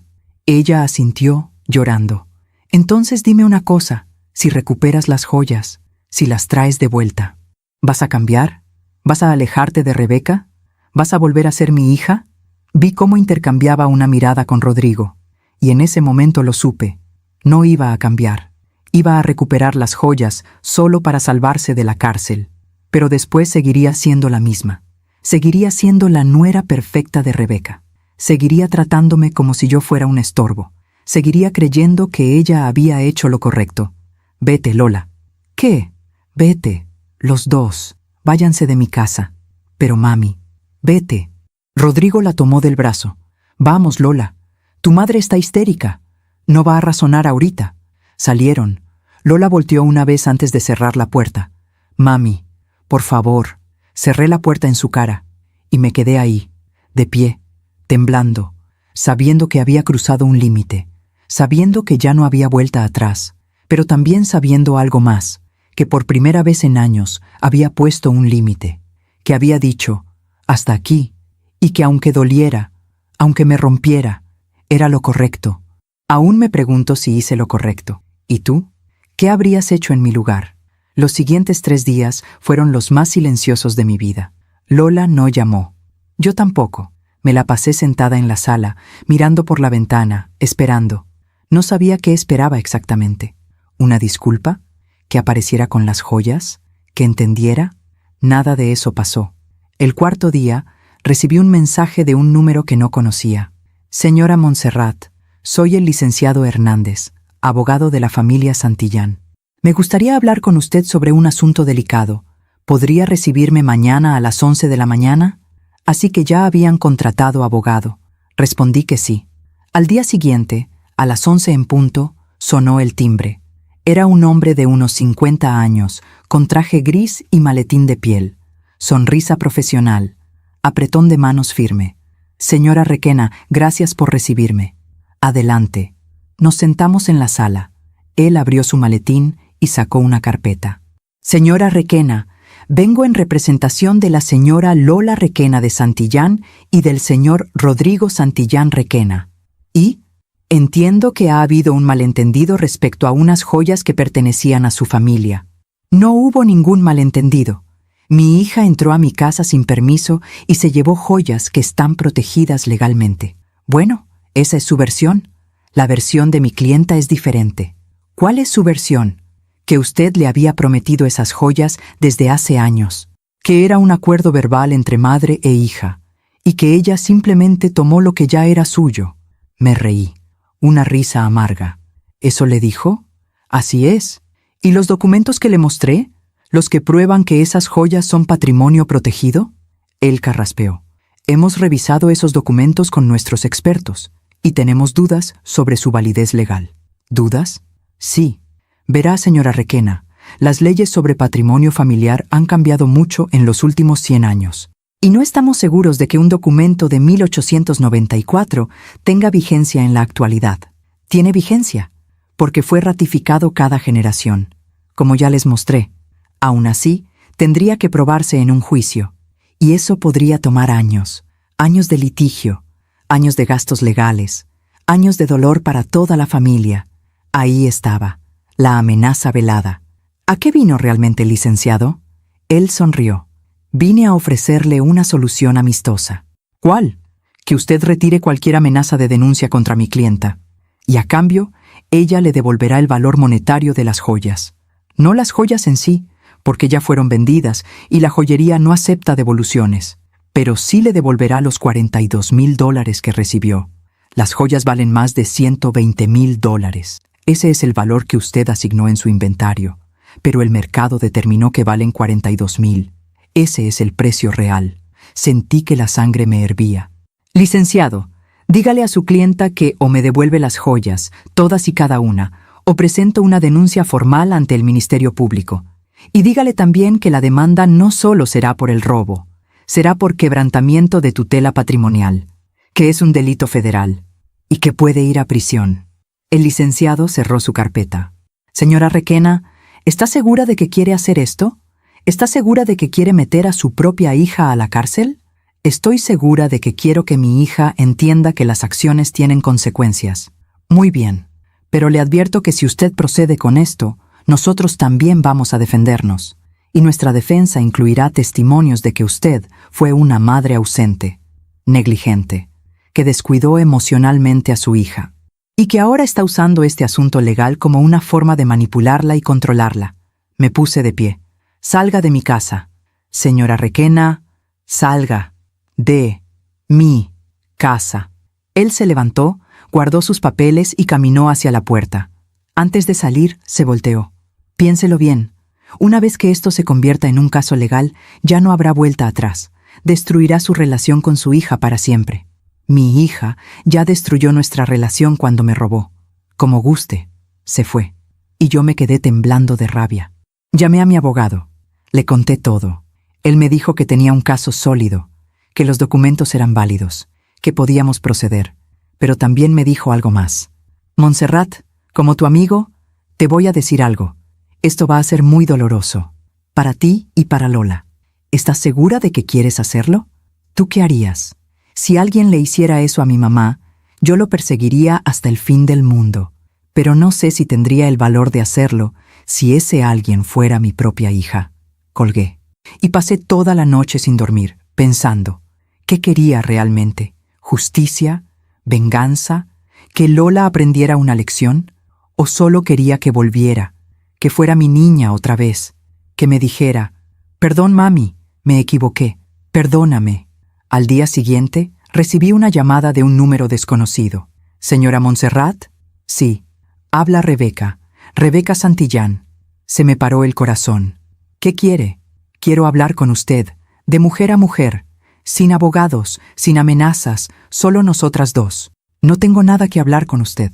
Speaker 1: Ella asintió, llorando. «Entonces dime una cosa, si recuperas las joyas, si las traes de vuelta, ¿vas a cambiar? ¿Vas a alejarte de Rebeca? ¿Vas a volver a ser mi hija?» Vi cómo intercambiaba una mirada con Rodrigo, y en ese momento lo supe. No iba a cambiar. Iba a recuperar las joyas solo para salvarse de la cárcel, pero después seguiría siendo la misma. Seguiría siendo la nuera perfecta de Rebeca. Seguiría tratándome como si yo fuera un estorbo. Seguiría creyendo que ella había hecho lo correcto. «Vete, Lola». «¿Qué?» «Vete, los dos. Váyanse de mi casa». «Pero mami, vete». Rodrigo la tomó del brazo. «Vamos, Lola. Tu madre está histérica. No va a razonar ahorita». Salieron. Lola volteó una vez antes de cerrar la puerta. «Mami, por favor». Cerré la puerta en su cara y me quedé ahí, de pie, temblando, sabiendo que había cruzado un límite, sabiendo que ya no había vuelta atrás, pero también sabiendo algo más, que por primera vez en años había puesto un límite, que había dicho, «hasta aquí», y que aunque doliera, aunque me rompiera, era lo correcto. Aún me pregunto si hice lo correcto. ¿Y tú? ¿Qué habrías hecho en mi lugar? Los siguientes 3 días fueron los más silenciosos de mi vida. Lola no llamó. Yo tampoco. Me la pasé sentada en la sala, mirando por la ventana, esperando. No sabía qué esperaba exactamente. ¿Una disculpa? ¿Que apareciera con las joyas? ¿Que entendiera? Nada de eso pasó. El 4.º día, recibí un mensaje de un número que no conocía. «Señora Montserrat, soy el licenciado Hernández, abogado de la familia Santillán. Me gustaría hablar con usted sobre un asunto delicado. ¿Podría recibirme mañana a las 11 de la mañana?» Así que ya habían contratado abogado. Respondí que sí. Al día siguiente, a las 11 en punto, sonó el timbre. Era un hombre de unos 50 años, con traje gris y maletín de piel. Sonrisa profesional. Apretón de manos firme. «Señora Requena, gracias por recibirme». Adelante. Nos sentamos en la sala. Él abrió su maletín y sacó una carpeta. Señora Requena, vengo en representación de la señora Lola Requena de Santillán y del señor Rodrigo Santillán Requena. Y entiendo que ha habido un malentendido respecto a unas joyas que pertenecían a su familia. No hubo ningún malentendido. Mi hija entró a mi casa sin permiso y se llevó joyas que están protegidas legalmente. Bueno, esa es su versión. La versión de mi clienta es diferente. ¿Cuál es su versión? Que usted le había prometido esas joyas desde hace años, que era un acuerdo verbal entre madre e hija, y que ella simplemente tomó lo que ya era suyo. Me reí. Una risa amarga. ¿Eso le dijo? Así es. ¿Y los documentos que le mostré? ¿Los que prueban que esas joyas son patrimonio protegido? Él carraspeó. Hemos revisado esos documentos con nuestros expertos y tenemos dudas sobre su validez legal. ¿Dudas? Sí. Verá, señora Requena, las leyes sobre patrimonio familiar han cambiado mucho en los últimos 100 años. Y no estamos seguros de que un documento de 1894 tenga vigencia en la actualidad. Tiene vigencia, porque fue ratificado cada generación, como ya les mostré. Aún así, tendría que probarse en un juicio, y eso podría tomar años, años de litigio, años de gastos legales, años de dolor para toda la familia. Ahí estaba, la amenaza velada. ¿A qué vino realmente el licenciado? Él sonrió. Vine a ofrecerle una solución amistosa. ¿Cuál? Que usted retire cualquier amenaza de denuncia contra mi clienta, y a cambio, ella le devolverá el valor monetario de las joyas. No las joyas en sí, porque ya fueron vendidas y la joyería no acepta devoluciones, pero sí le devolverá los $42,000 que recibió. Las joyas valen más de $120,000. Ese es el valor que usted asignó en su inventario, pero el mercado determinó que valen $42,000. Ese es el precio real. Sentí que la sangre me hervía. Licenciado, dígale a su clienta que o me devuelve las joyas, todas y cada una, o presento una denuncia formal ante el Ministerio Público. Y dígale también que la demanda no solo será por el robo, será por quebrantamiento de tutela patrimonial, que es un delito federal, y que puede ir a prisión. El licenciado cerró su carpeta. Señora Requena, ¿está segura de que quiere hacer esto? ¿Está segura de que quiere meter a su propia hija a la cárcel? Estoy segura de que quiero que mi hija entienda que las acciones tienen consecuencias. Muy bien, pero le advierto que si usted procede con esto, nosotros también vamos a defendernos, y nuestra defensa incluirá testimonios de que usted fue una madre ausente, negligente, que descuidó emocionalmente a su hija, y que ahora está usando este asunto legal como una forma de manipularla y controlarla. Me puse de pie. Salga de mi casa. Señora Requena, salga de mi casa. Él se levantó, guardó sus papeles y caminó hacia la puerta. Antes de salir, se volteó. Piénselo bien. Una vez que esto se convierta en un caso legal, ya no habrá vuelta atrás. Destruirá su relación con su hija para siempre. Mi hija ya destruyó nuestra relación cuando me robó. Como guste, se fue. Y yo me quedé temblando de rabia. Llamé a mi abogado. Le conté todo. Él me dijo que tenía un caso sólido, que los documentos eran válidos, que podíamos proceder. Pero también me dijo algo más. Montserrat, como tu amigo, te voy a decir algo. Esto va a ser muy doloroso. Para ti y para Lola. ¿Estás segura de que quieres hacerlo? ¿Tú qué harías? Si alguien le hiciera eso a mi mamá, yo lo perseguiría hasta el fin del mundo. Pero no sé si tendría el valor de hacerlo si ese alguien fuera mi propia hija. Colgué. Y pasé toda la noche sin dormir, pensando, ¿qué quería realmente? ¿Justicia? ¿Venganza? ¿Que Lola aprendiera una lección? ¿O solo quería que volviera? Que fuera mi niña otra vez, que me dijera, «Perdón, mami, me equivoqué, perdóname». Al día siguiente, recibí una llamada de un número desconocido. «¿Señora Montserrat?» «Sí». «Habla Rebeca, Rebeca Santillán». Se me paró el corazón. «¿Qué quiere?» «Quiero hablar con usted, de mujer a mujer, sin abogados, sin amenazas, solo nosotras dos. No tengo nada que hablar con usted».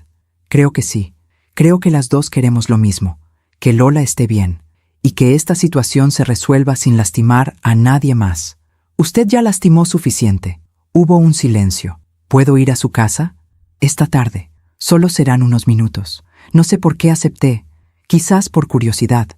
Speaker 1: «Creo que sí. Creo que las dos queremos lo mismo. Que Lola esté bien, y que esta situación se resuelva sin lastimar a nadie más. Usted ya lastimó suficiente». Hubo un silencio. «¿Puedo ir a su casa?» «Esta tarde». Solo serán unos minutos. No sé por qué acepté. Quizás por curiosidad.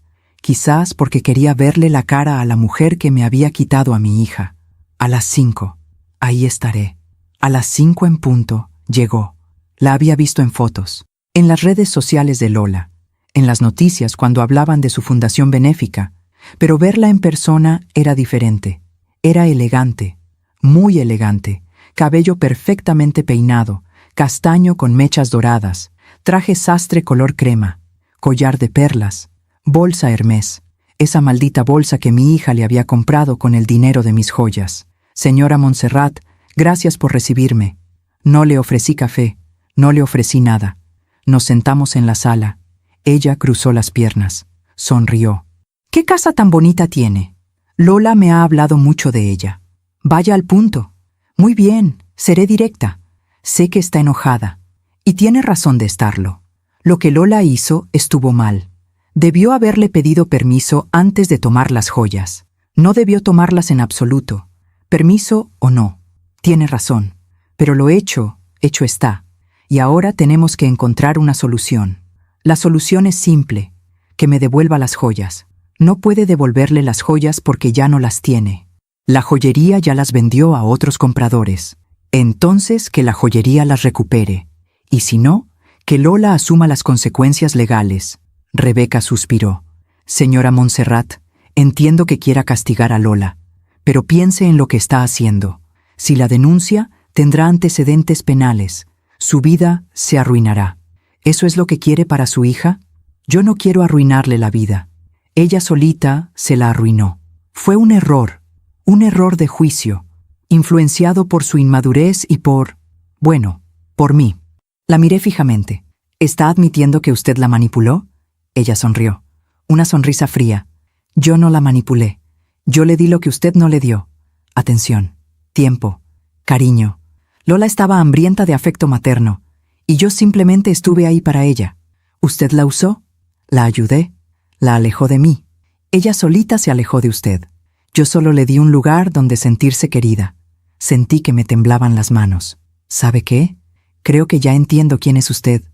Speaker 1: Quizás porque quería verle la cara a la mujer que me había quitado a mi hija. A las 5. Ahí estaré. A las 5 en punto, llegó. La había visto en fotos, en las redes sociales de Lola, en las noticias cuando hablaban de su fundación benéfica, pero verla en persona era diferente. Era elegante, muy elegante, cabello perfectamente peinado, castaño con mechas doradas, traje sastre color crema, collar de perlas, bolsa Hermès, esa maldita bolsa que mi hija le había comprado con el dinero de mis joyas. Señora Montserrat, gracias por recibirme. No le ofrecí café, no le ofrecí nada. Nos sentamos en la sala. Ella cruzó las piernas, sonrió. ¿Qué casa tan bonita tiene? Lola me ha hablado mucho de ella. Vaya al punto. Muy bien, seré directa. Sé que está enojada. Y tiene razón de estarlo. Lo que Lola hizo estuvo mal. Debió haberle pedido permiso antes de tomar las joyas. No debió tomarlas en absoluto. Permiso o no. Tiene razón. Pero lo hecho está. Y ahora tenemos que encontrar una solución. La solución es simple. Que me devuelva las joyas. No puede devolverle las joyas porque ya no las tiene. La joyería ya las vendió a otros compradores. Entonces que la joyería las recupere. Y si no, que Lola asuma las consecuencias legales. Rebeca suspiró. Señora Montserrat, entiendo que quiera castigar a Lola, pero piense en lo que está haciendo. Si la denuncia, tendrá antecedentes penales. Su vida se arruinará. ¿Eso es lo que quiere para su hija? Yo no quiero arruinarle la vida. Ella solita se la arruinó. Fue un error de juicio, influenciado por su inmadurez y por mí. La miré fijamente. ¿Está admitiendo que usted la manipuló? Ella sonrió. Una sonrisa fría. Yo no la manipulé. Yo le di lo que usted no le dio. Atención, tiempo, cariño. Lola estaba hambrienta de afecto materno, y yo simplemente estuve ahí para ella. ¿Usted la usó? La ayudé. La alejó de mí. Ella solita se alejó de usted. Yo solo le di un lugar donde sentirse querida. Sentí que me temblaban las manos. ¿Sabe qué? Creo que ya entiendo quién es usted.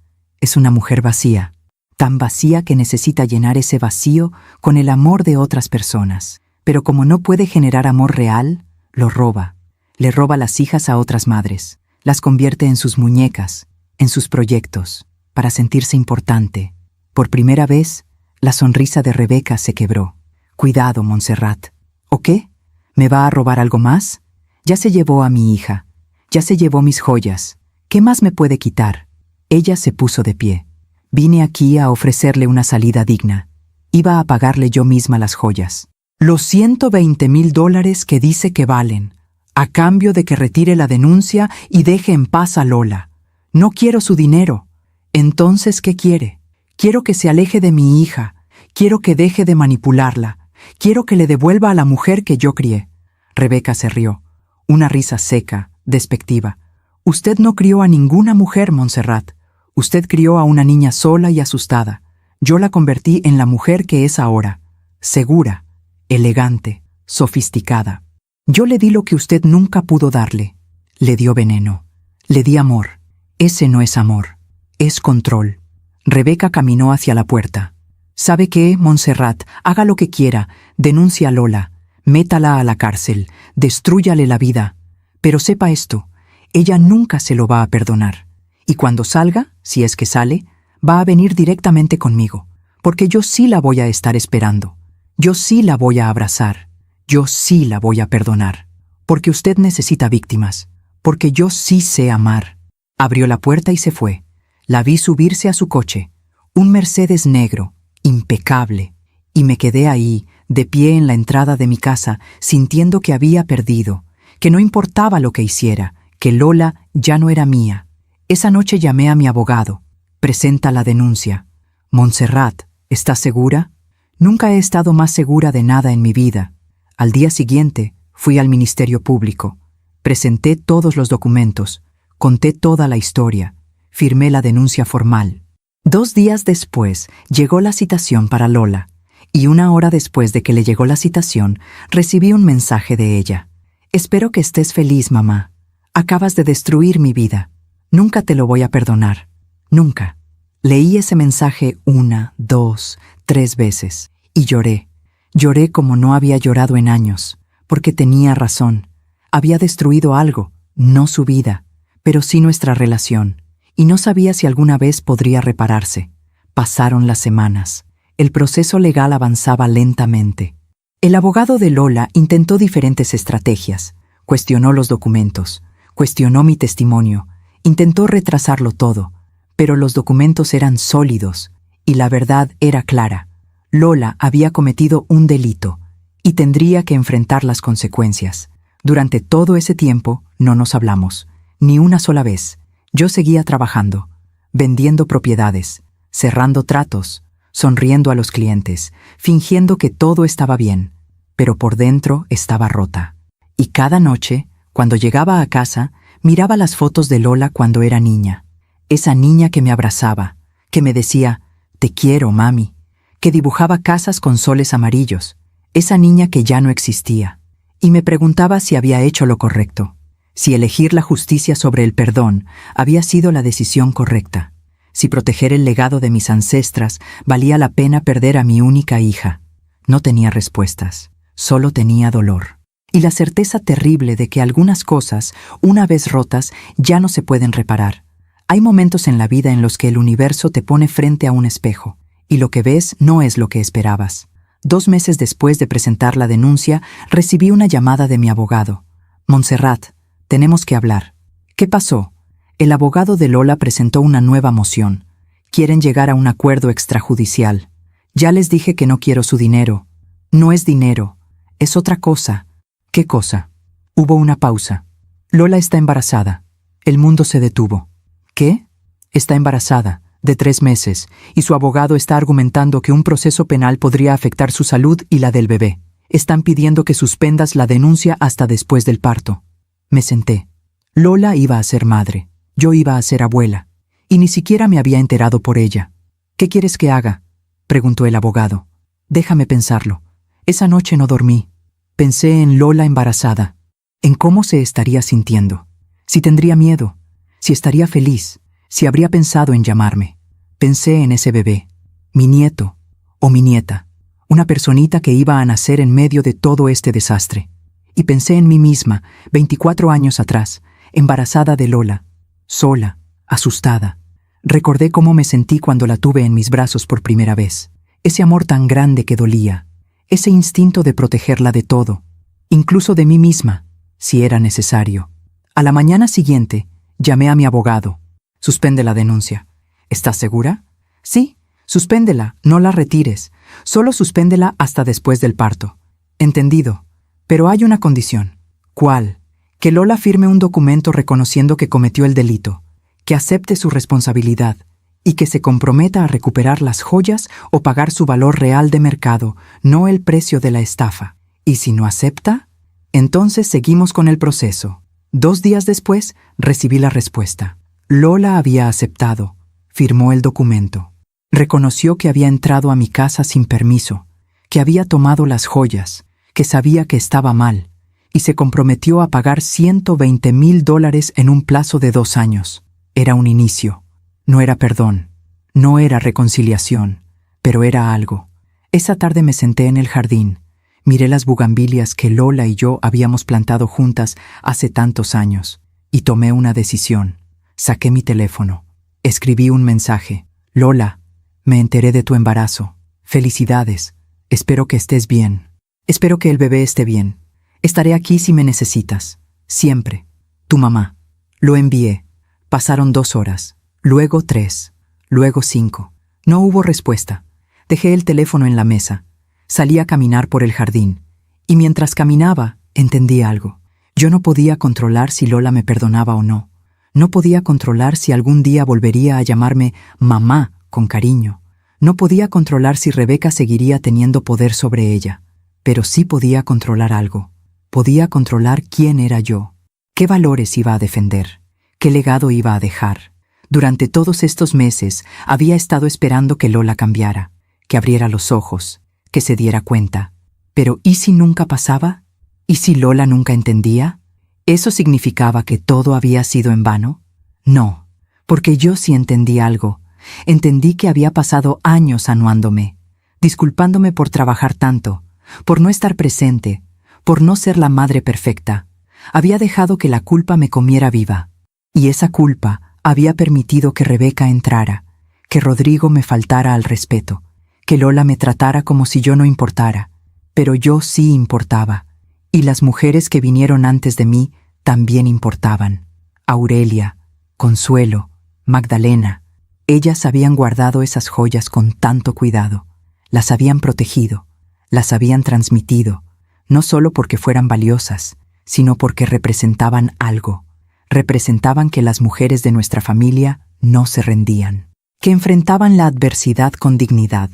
Speaker 1: Es una mujer vacía. Tan vacía que necesita llenar ese vacío con el amor de otras personas. Pero como no puede generar amor real, lo roba. Le roba las hijas a otras madres. Las convierte en sus muñecas, en sus proyectos, para sentirse importante. Por primera vez, la sonrisa de Rebeca se quebró. Cuidado, Montserrat. ¿O qué? ¿Me va a robar algo más? Ya se llevó a mi hija. Ya se llevó mis joyas. ¿Qué más me puede quitar? Ella se puso de pie. Vine aquí a ofrecerle una salida digna. Iba a pagarle yo misma las joyas. Los $120,000 que dice que valen, a cambio de que retire la denuncia y deje en paz a Lola. No quiero su dinero. Entonces, ¿qué quiere? Quiero que se aleje de mi hija. Quiero que deje de manipularla. Quiero que le devuelva a la mujer que yo crié. Rebeca se rió. Una risa seca, despectiva. Usted no crió a ninguna mujer, Montserrat. Usted crió a una niña sola y asustada. Yo la convertí en la mujer que es ahora. Segura, elegante, sofisticada. Yo le di lo que usted nunca pudo darle. Le dio veneno. Le di amor. Ese no es amor. Es control. Rebeca caminó hacia la puerta. ¿Sabe qué, Montserrat? Haga lo que quiera. Denuncie a Lola. Métala a la cárcel. Destrúyale la vida. Pero sepa esto. Ella nunca se lo va a perdonar. Y cuando salga, si es que sale, va a venir directamente conmigo. Porque yo sí la voy a estar esperando. Yo sí la voy a abrazar. Yo sí la voy a perdonar. Porque usted necesita víctimas. Porque yo sí sé amar. Abrió la puerta y se fue. La vi subirse a su coche. Un Mercedes negro, impecable. Y me quedé ahí, de pie en la entrada de mi casa, sintiendo que había perdido. Que no importaba lo que hiciera. Que Lola ya no era mía. Esa noche llamé a mi abogado. Presenta la denuncia. Montserrat, ¿estás segura? Nunca he estado más segura de nada en mi vida. Al día siguiente, fui al Ministerio Público. Presenté todos los documentos. Conté toda la historia. Firmé la denuncia formal. 2 días después, llegó la citación para Lola. Y 1 hora después de que le llegó la citación, recibí un mensaje de ella. Espero que estés feliz, mamá. Acabas de destruir mi vida. Nunca te lo voy a perdonar. Nunca. Leí ese mensaje 1, 2, 3 veces y lloré. Lloré como no había llorado en años, porque tenía razón. Había destruido algo, no su vida, pero sí nuestra relación, y no sabía si alguna vez podría repararse. Pasaron las semanas. El proceso legal avanzaba lentamente. El abogado de Lola intentó diferentes estrategias. Cuestionó los documentos, cuestionó mi testimonio, intentó retrasarlo todo, pero los documentos eran sólidos y la verdad era clara. Lola había cometido un delito y tendría que enfrentar las consecuencias. Durante todo ese tiempo no nos hablamos, ni una sola vez. Yo seguía trabajando, vendiendo propiedades, cerrando tratos, sonriendo a los clientes, fingiendo que todo estaba bien, pero por dentro estaba rota. Y cada noche, cuando llegaba a casa, miraba las fotos de Lola cuando era niña. Esa niña que me abrazaba, que me decía, «Te quiero, mami», que dibujaba casas con soles amarillos. Esa niña que ya no existía. Y me preguntaba si había hecho lo correcto, si elegir la justicia sobre el perdón había sido la decisión correcta, si proteger el legado de mis ancestras valía la pena perder a mi única hija. No tenía respuestas, solo tenía dolor. Y la certeza terrible de que algunas cosas, una vez rotas, ya no se pueden reparar. Hay momentos en la vida en los que el universo te pone frente a un espejo, y lo que ves no es lo que esperabas. 2 meses después de presentar la denuncia, recibí una llamada de mi abogado. «Montserrat, tenemos que hablar». «¿Qué pasó?» El abogado de Lola presentó una nueva moción. Quieren llegar a un acuerdo extrajudicial. Ya les dije que no quiero su dinero. No es dinero, es otra cosa. ¿Qué cosa? Hubo una pausa. Lola está embarazada. El mundo se detuvo. ¿Qué? Está embarazada, de 3 meses, y su abogado está argumentando que un proceso penal podría afectar su salud y la del bebé. Están pidiendo que suspendas la denuncia hasta después del parto. Me senté. Lola iba a ser madre. Yo iba a ser abuela, y ni siquiera me había enterado por ella. «¿Qué quieres que haga?», preguntó el abogado. «Déjame pensarlo. Esa noche no dormí. Pensé en Lola embarazada, en cómo se estaría sintiendo, si tendría miedo, si estaría feliz, si habría pensado en llamarme. Pensé en ese bebé, mi nieto o mi nieta, una personita que iba a nacer en medio de todo este desastre. Y pensé en mí misma, 24 años atrás, embarazada de Lola, sola, asustada. Recordé cómo me sentí cuando la tuve en mis brazos por primera vez. Ese amor tan grande que dolía. Ese instinto de protegerla de todo, incluso de mí misma, si era necesario. A la mañana siguiente, llamé a mi abogado. «Suspende la denuncia». «¿Estás segura?» «Sí, suspéndela, no la retires. Solo suspéndela hasta después del parto». «Entendido. Pero hay una condición». «¿Cuál?» «Que Lola firme un documento reconociendo que cometió el delito, que acepte su responsabilidad y que se comprometa a recuperar las joyas o pagar su valor real de mercado, no el precio de la estafa. Y si no acepta, entonces seguimos con el proceso». 2 días después, recibí la respuesta. Lola había aceptado, firmó el documento. Reconoció que había entrado a mi casa sin permiso, que había tomado las joyas, que sabía que estaba mal, y se comprometió a pagar $120,000 en un plazo de 2 años. Era un inicio. No era perdón, no era reconciliación, pero era algo. Esa tarde me senté en el jardín, miré las bugambilias que Lola y yo habíamos plantado juntas hace tantos años, y tomé una decisión. Saqué mi teléfono, escribí un mensaje. «Lola, me enteré de tu embarazo. Felicidades. Espero que estés bien. Espero que el bebé esté bien. Estaré aquí si me necesitas. Siempre. Tu mamá». Lo envié. Pasaron 2 horas, luego 3, luego 5. No hubo respuesta. Dejé el teléfono en la mesa. Salí a caminar por el jardín. Y mientras caminaba, entendí algo. Yo no podía controlar si Lola me perdonaba o no. No podía controlar si algún día volvería a llamarme mamá con cariño. No podía controlar si Rebeca seguiría teniendo poder sobre ella. Pero sí podía controlar algo. Podía controlar quién era yo. ¿Qué valores iba a defender? ¿Qué legado iba a dejar? Durante todos estos meses había estado esperando que Lola cambiara, que abriera los ojos, que se diera cuenta. Pero ¿y si nunca pasaba? ¿Y si Lola nunca entendía? ¿Eso significaba que todo había sido en vano? No, porque yo sí entendí algo. Entendí que había pasado años anuándome, disculpándome por trabajar tanto, por no estar presente, por no ser la madre perfecta. Había dejado que la culpa me comiera viva. Y esa culpa había permitido que Rebeca entrara, que Rodrigo me faltara al respeto, que Lola me tratara como si yo no importara. Pero yo sí importaba, y las mujeres que vinieron antes de mí también importaban. Aurelia, Consuelo, Magdalena. Ellas habían guardado esas joyas con tanto cuidado, las habían protegido, las habían transmitido, no solo porque fueran valiosas, sino porque representaban algo. Representaban que las mujeres de nuestra familia no se rendían, que enfrentaban la adversidad con dignidad,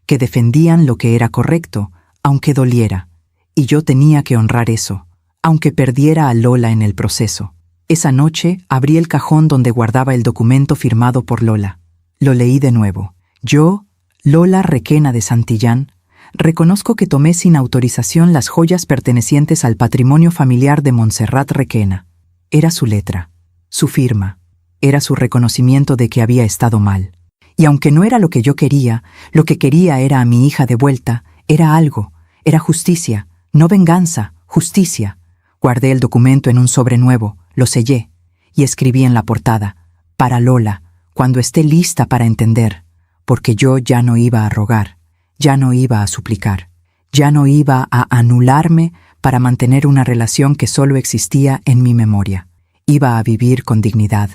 Speaker 1: que defendían lo que era correcto, aunque doliera, y yo tenía que honrar eso, aunque perdiera a Lola en el proceso. Esa noche abrí el cajón donde guardaba el documento firmado por Lola. Lo leí de nuevo. Yo, Lola Requena de Santillán, reconozco que tomé sin autorización las joyas pertenecientes al patrimonio familiar de Montserrat Requena. Era su letra, su firma, era su reconocimiento de que había estado mal. Y aunque no era lo que yo quería, lo que quería era a mi hija de vuelta, era algo, era justicia, no venganza, justicia. Guardé el documento en un sobre nuevo, lo sellé, y escribí en la portada, para Lola, cuando esté lista para entender, porque yo ya no iba a rogar, ya no iba a suplicar, ya no iba a anularme para mantener una relación que solo existía en mi memoria. Iba a vivir con dignidad,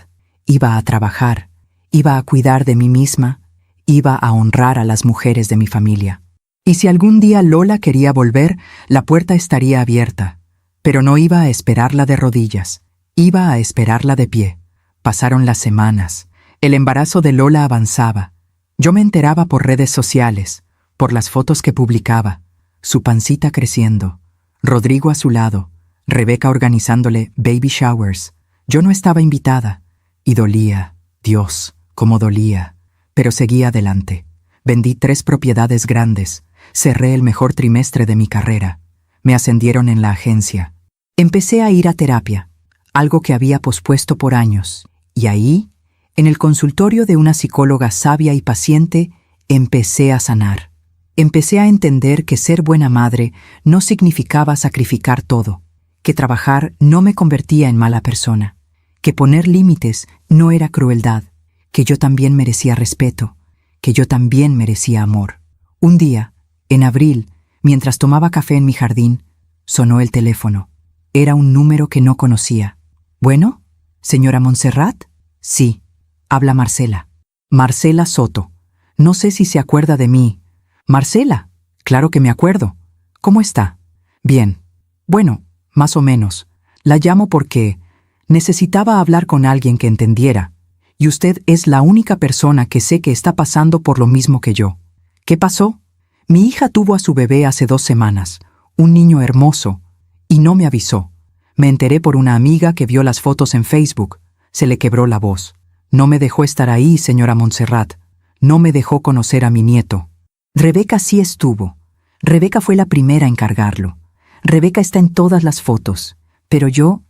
Speaker 1: iba a trabajar, iba a cuidar de mí misma, iba a honrar a las mujeres de mi familia. Y si algún día Lola quería volver, la puerta estaría abierta, pero no iba a esperarla de rodillas, iba a esperarla de pie. Pasaron las semanas, el embarazo de Lola avanzaba. Yo me enteraba por redes sociales, por las fotos que publicaba, su pancita creciendo, Rodrigo a su lado, Rebeca organizándole baby showers. Yo no estaba invitada, y dolía, Dios, cómo dolía, pero seguí adelante. Vendí 3 propiedades grandes, cerré el mejor trimestre de mi carrera, me ascendieron en la agencia. Empecé a ir a terapia, algo que había pospuesto por años, y ahí, en el consultorio de una psicóloga sabia y paciente, empecé a sanar. Empecé a entender que ser buena madre no significaba sacrificar todo, que trabajar no me convertía en mala persona, que poner límites no era crueldad, que yo también merecía respeto, que yo también merecía amor. Un día, en abril, mientras tomaba café en mi jardín, sonó el teléfono. Era un número que no conocía. ¿Bueno? ¿Señora Montserrat? Sí. Habla Marcela. Marcela Soto. No sé si se acuerda de mí. Marcela. Claro que me acuerdo. ¿Cómo está? Bien. Bueno, más o menos. La llamo porque necesitaba hablar con alguien que entendiera, y usted es la única persona que sé que está pasando por lo mismo que yo. ¿Qué pasó? Mi hija tuvo a su bebé hace 2 semanas, un niño hermoso, y no me avisó. Me enteré por una amiga que vio las fotos en Facebook. Se le quebró la voz. No me dejó estar ahí, señora Montserrat. No me dejó conocer a mi nieto. Rebeca sí estuvo. Rebeca fue la primera en cargarlo. Rebeca está en todas las fotos. Pero yo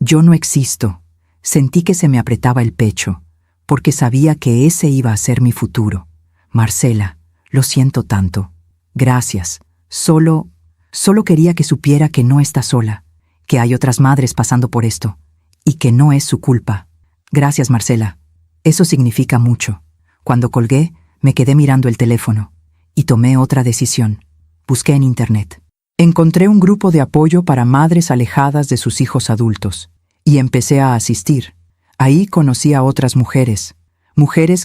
Speaker 1: no existo. Sentí que se me apretaba el pecho, porque sabía que ese iba a ser mi futuro. Marcela, lo siento tanto. Gracias. Solo quería que supiera que no está sola, que hay otras madres pasando por esto, y que no es su culpa. Gracias, Marcela. Eso significa mucho. Cuando colgué, me quedé mirando el teléfono, y tomé otra decisión. Busqué en Internet. Encontré un grupo de apoyo para madres alejadas de sus hijos adultos, y empecé a asistir. Ahí conocí a otras mujeres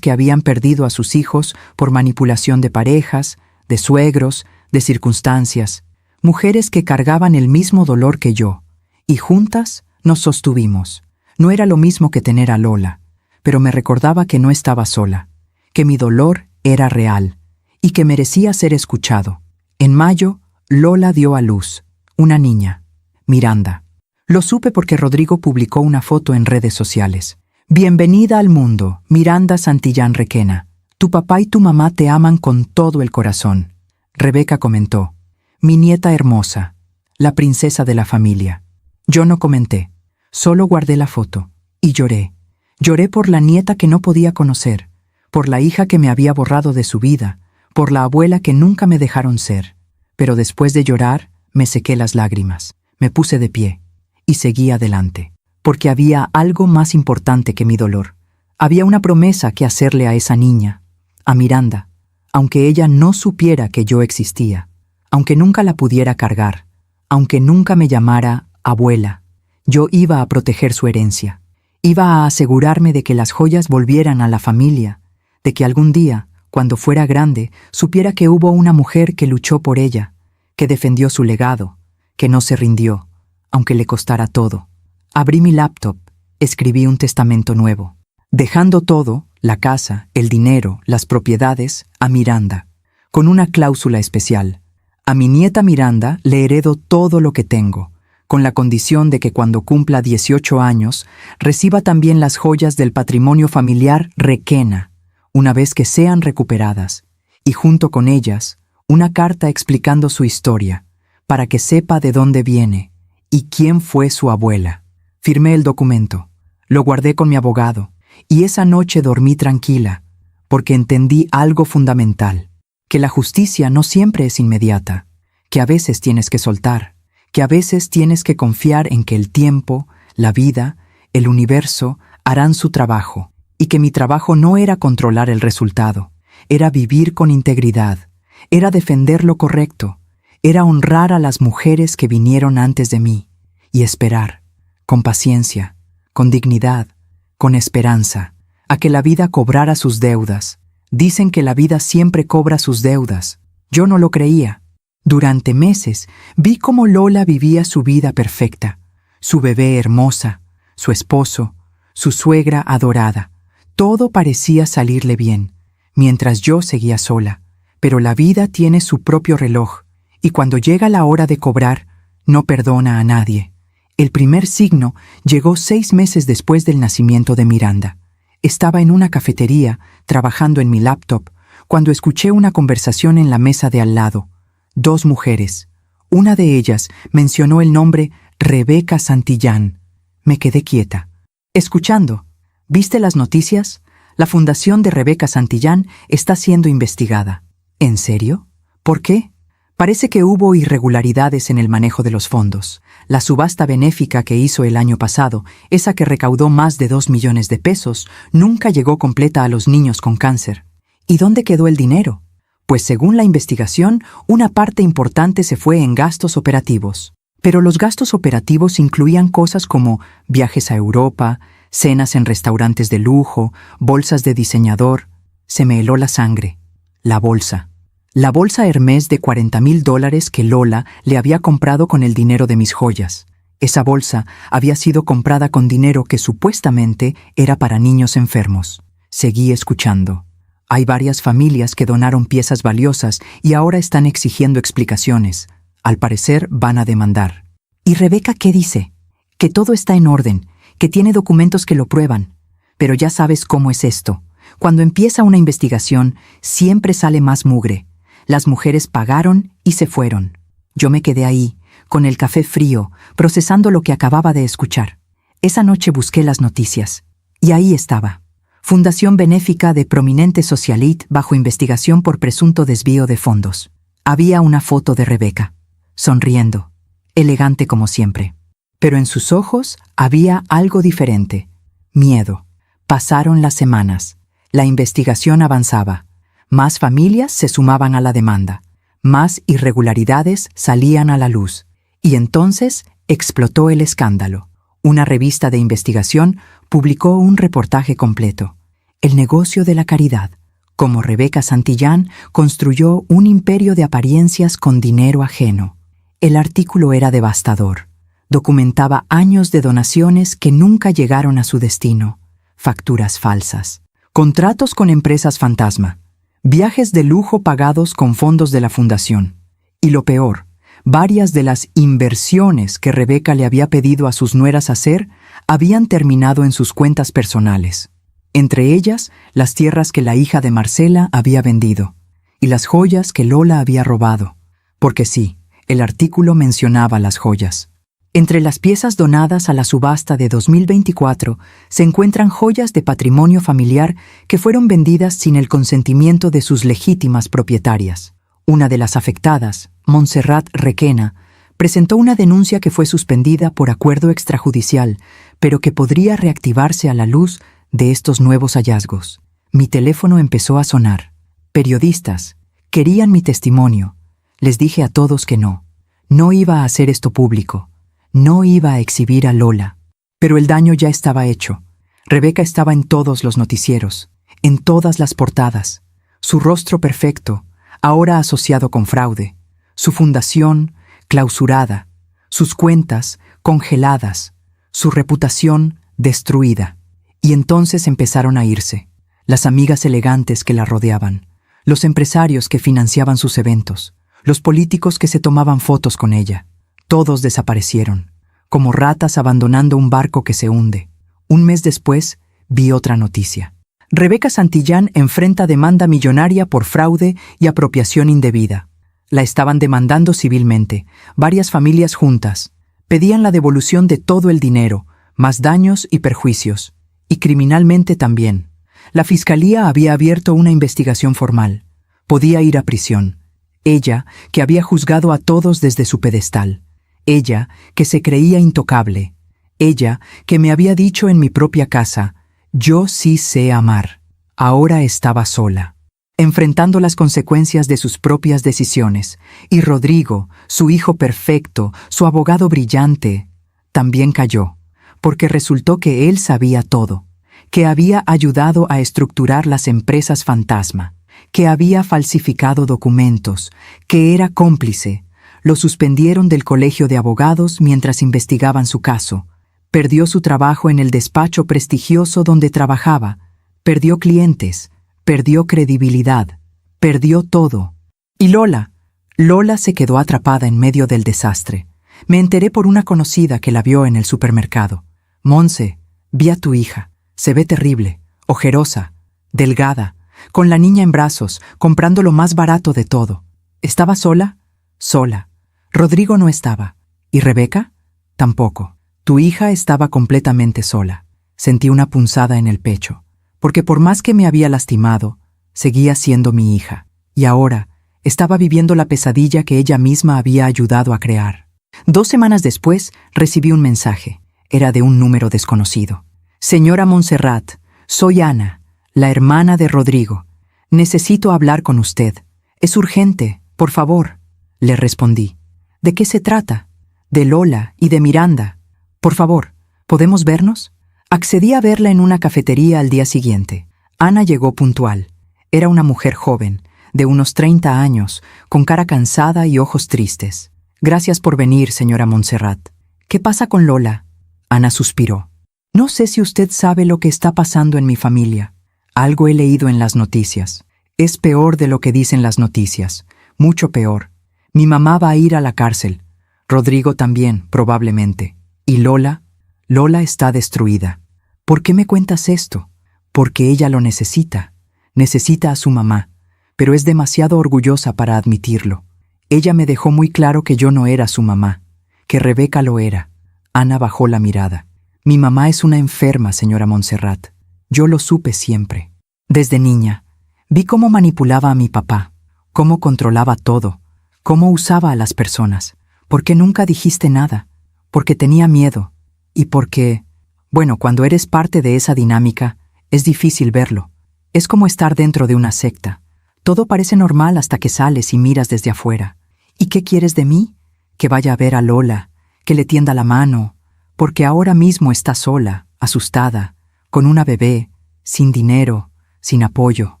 Speaker 1: que habían perdido a sus hijos por manipulación de parejas, de suegros, de circunstancias, mujeres que cargaban el mismo dolor que yo, y juntas nos sostuvimos. No era lo mismo que tener a Lola, pero me recordaba que no estaba sola, que mi dolor era real, y que merecía ser escuchado. En mayo, Lola dio a luz, una niña, Miranda. Lo supe porque Rodrigo publicó una foto en redes sociales. Bienvenida al mundo, Miranda Santillán Requena. Tu papá y tu mamá te aman con todo el corazón. Rebeca comentó, mi nieta hermosa, la princesa de la familia. Yo no comenté, solo guardé la foto, y lloré. Lloré por la nieta que no podía conocer, por la hija que me había borrado de su vida, por la abuela que nunca me dejaron ser. Pero después de llorar, me sequé las lágrimas, me puse de pie y seguí adelante, porque había algo más importante que mi dolor. Había una promesa que hacerle a esa niña, a Miranda, aunque ella no supiera que yo existía, aunque nunca la pudiera cargar, aunque nunca me llamara abuela. Yo iba a proteger su herencia, iba a asegurarme de que las joyas volvieran a la familia, de que algún día, cuando fuera grande, supiera que hubo una mujer que luchó por ella, que defendió su legado, que no se rindió, aunque le costara todo. Abrí mi laptop, escribí un testamento nuevo, dejando todo, la casa, el dinero, las propiedades, a Miranda, con una cláusula especial. A mi nieta Miranda le heredo todo lo que tengo, con la condición de que cuando cumpla 18 años, reciba también las joyas del patrimonio familiar Requena, una vez que sean recuperadas, y junto con ellas, una carta explicando su historia, para que sepa de dónde viene y quién fue su abuela. Firmé el documento, lo guardé con mi abogado, y esa noche dormí tranquila, porque entendí algo fundamental, que la justicia no siempre es inmediata, que a veces tienes que soltar, que a veces tienes que confiar en que el tiempo, la vida, el universo harán su trabajo, y que mi trabajo no era controlar el resultado, era vivir con integridad, era defender lo correcto, era honrar a las mujeres que vinieron antes de mí, y esperar, con paciencia, con dignidad, con esperanza, a que la vida cobrara sus deudas. Dicen que la vida siempre cobra sus deudas. Yo no lo creía. Durante meses vi cómo Lola vivía su vida perfecta, su bebé hermosa, su esposo, su suegra adorada. Todo parecía salirle bien, mientras yo seguía sola. Pero la vida tiene su propio reloj, y cuando llega la hora de cobrar, no perdona a nadie. El primer signo llegó 6 meses después del nacimiento de Miranda. Estaba en una cafetería, trabajando en mi laptop, cuando escuché una conversación en la mesa de al lado. 2 mujeres. Una de ellas mencionó el nombre Rebeca Santillán. Me quedé quieta, escuchando. ¿Viste las noticias? La fundación de Rebeca Santillán está siendo investigada. ¿En serio? ¿Por qué? Parece que hubo irregularidades en el manejo de los fondos. La subasta benéfica que hizo el año pasado, esa que recaudó más de 2 millones de pesos, nunca llegó completa a los niños con cáncer. ¿Y dónde quedó el dinero? Pues según la investigación, una parte importante se fue en gastos operativos. Pero los gastos operativos incluían cosas como viajes a Europa, cenas en restaurantes de lujo, bolsas de diseñador. Se me heló la sangre. La bolsa Hermès de $40,000 que Lola le había comprado con el dinero de mis joyas. Esa bolsa había sido comprada con dinero que supuestamente era para niños enfermos. Seguí escuchando. Hay varias familias que donaron piezas valiosas y ahora están exigiendo explicaciones. Al parecer van a demandar. ¿Y Rebeca qué dice? Que todo está en orden, que tiene documentos que lo prueban. Pero ya sabes cómo es esto. Cuando empieza una investigación, siempre sale más mugre. Las mujeres pagaron y se fueron. Yo me quedé ahí, con el café frío, procesando lo que acababa de escuchar. Esa noche busqué las noticias. Y ahí estaba. Fundación benéfica de prominente socialite bajo investigación por presunto desvío de fondos. Había una foto de Rebeca, sonriendo, elegante como siempre. Pero en sus ojos había algo diferente. Miedo. Pasaron las semanas. La investigación avanzaba. Más familias se sumaban a la demanda. Más irregularidades salían a la luz. Y entonces explotó el escándalo. Una revista de investigación publicó un reportaje completo. El negocio de la caridad. Cómo Rebeca Santillán construyó un imperio de apariencias con dinero ajeno. El artículo era devastador. Documentaba años de donaciones que nunca llegaron a su destino. Facturas falsas. Contratos con empresas fantasma. Viajes de lujo pagados con fondos de la fundación. Y lo peor, varias de las inversiones que Rebeca le había pedido a sus nueras hacer habían terminado en sus cuentas personales. Entre ellas, las tierras que la hija de Marcela había vendido y las joyas que Lola había robado. Porque sí, el artículo mencionaba las joyas. Entre las piezas donadas a la subasta de 2024 se encuentran joyas de patrimonio familiar que fueron vendidas sin el consentimiento de sus legítimas propietarias. Una de las afectadas, Montserrat Requena, presentó una denuncia que fue suspendida por acuerdo extrajudicial, pero que podría reactivarse a la luz de estos nuevos hallazgos. Mi teléfono empezó a sonar. Periodistas querían mi testimonio. Les dije a todos que no. No iba a hacer esto público. No iba a exhibir a Lola. Pero el daño ya estaba hecho. Rebeca estaba en todos los noticieros, en todas las portadas. Su rostro perfecto, ahora asociado con fraude. Su fundación, clausurada. Sus cuentas, congeladas. Su reputación, destruida. Y entonces empezaron a irse. Las amigas elegantes que la rodeaban. Los empresarios que financiaban sus eventos. Los políticos que se tomaban fotos con ella. Todos desaparecieron, como ratas abandonando un barco que se hunde. Un mes después, vi otra noticia. Rebeca Santillán enfrenta demanda millonaria por fraude y apropiación indebida. La estaban demandando civilmente, varias familias juntas. Pedían la devolución de todo el dinero, más daños y perjuicios. Y criminalmente también. La fiscalía había abierto una investigación formal. Podía ir a prisión. Ella, que había juzgado a todos desde su pedestal. Ella, que se creía intocable. Ella, que me había dicho en mi propia casa, yo sí sé amar. Ahora estaba sola, enfrentando las consecuencias de sus propias decisiones. Y Rodrigo, su hijo perfecto, su abogado brillante, también cayó, porque resultó que él sabía todo, que había ayudado a estructurar las empresas fantasma, que había falsificado documentos, que era cómplice. Lo suspendieron del colegio de abogados mientras investigaban su caso. Perdió su trabajo en el despacho prestigioso donde trabajaba. Perdió clientes. Perdió credibilidad. Perdió todo. Y Lola se quedó atrapada en medio del desastre. Me enteré por una conocida que la vio en el supermercado. Monse, vi a tu hija. Se ve terrible, ojerosa, delgada, con la niña en brazos, comprando lo más barato de todo. ¿Estaba sola? Sola. Rodrigo no estaba. ¿Y Rebeca? Tampoco. Tu hija estaba completamente sola. Sentí una punzada en el pecho, porque por más que me había lastimado, seguía siendo mi hija. Y ahora estaba viviendo la pesadilla que ella misma había ayudado a crear. 2 semanas después, recibí un mensaje. Era de un número desconocido. Señora Montserrat, soy Ana, la hermana de Rodrigo. Necesito hablar con usted. Es urgente, por favor. Le respondí. ¿De qué se trata? De Lola y de Miranda. Por favor, ¿podemos vernos? Accedí a verla en una cafetería al día siguiente. Ana llegó puntual. Era una mujer joven, de unos 30 años, con cara cansada y ojos tristes. Gracias por venir, señora Montserrat. ¿Qué pasa con Lola? Ana suspiró. No sé si usted sabe lo que está pasando en mi familia. Algo he leído en las noticias. Es peor de lo que dicen las noticias. Mucho peor. Mi mamá va a ir a la cárcel. Rodrigo también, probablemente. ¿Y Lola? Lola está destruida. ¿Por qué me cuentas esto? Porque ella lo necesita. Necesita a su mamá, pero es demasiado orgullosa para admitirlo. Ella me dejó muy claro que yo no era su mamá, que Rebeca lo era. Ana bajó la mirada. Mi mamá es una enferma, señora Montserrat. Yo lo supe siempre. Desde niña, vi cómo manipulaba a mi papá, cómo controlaba todo, cómo usaba a las personas. ¿Por qué nunca dijiste nada? Porque tenía miedo. Y porque, bueno, cuando eres parte de esa dinámica, es difícil verlo. Es como estar dentro de una secta. Todo parece normal hasta que sales y miras desde afuera. ¿Y qué quieres de mí? Que vaya a ver a Lola, que le tienda la mano, porque ahora mismo está sola, asustada, con una bebé, sin dinero, sin apoyo.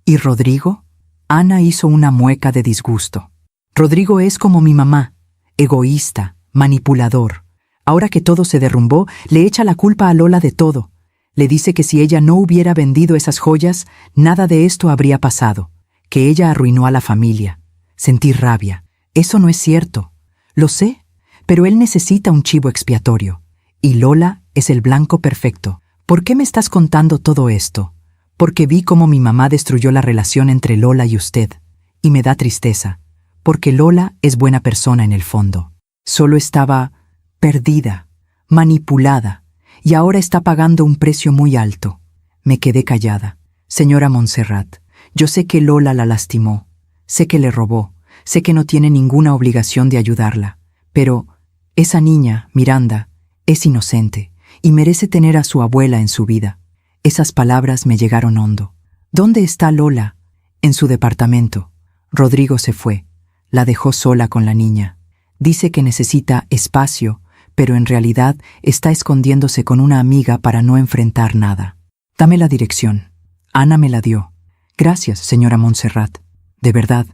Speaker 1: ¿Y Rodrigo? Ana hizo una mueca de disgusto. Rodrigo es como mi mamá, egoísta, manipulador. Ahora que todo se derrumbó, le echa la culpa a Lola de todo. Le dice que si ella no hubiera vendido esas joyas, nada de esto habría pasado, que ella arruinó a la familia. Sentí rabia. Eso no es cierto. Lo sé, pero él necesita un chivo expiatorio. Y Lola es el blanco perfecto. ¿Por qué me estás contando todo esto? Porque vi cómo mi mamá destruyó la relación entre Lola y usted. Y me da tristeza, porque Lola es buena persona en el fondo. Solo estaba perdida, manipulada, y ahora está pagando un precio muy alto. Me quedé callada. Señora Montserrat, yo sé que Lola la lastimó, sé que le robó, sé que no tiene ninguna obligación de ayudarla, pero esa niña, Miranda, es inocente y merece tener a su abuela en su vida. Esas palabras me llegaron hondo. ¿Dónde está Lola? En su departamento. Rodrigo se fue. La dejó sola con la niña. Dice que necesita espacio, pero en realidad está escondiéndose con una amiga para no enfrentar nada. Dame la dirección. Ana me la dio. Gracias, señora Montserrat. De verdad.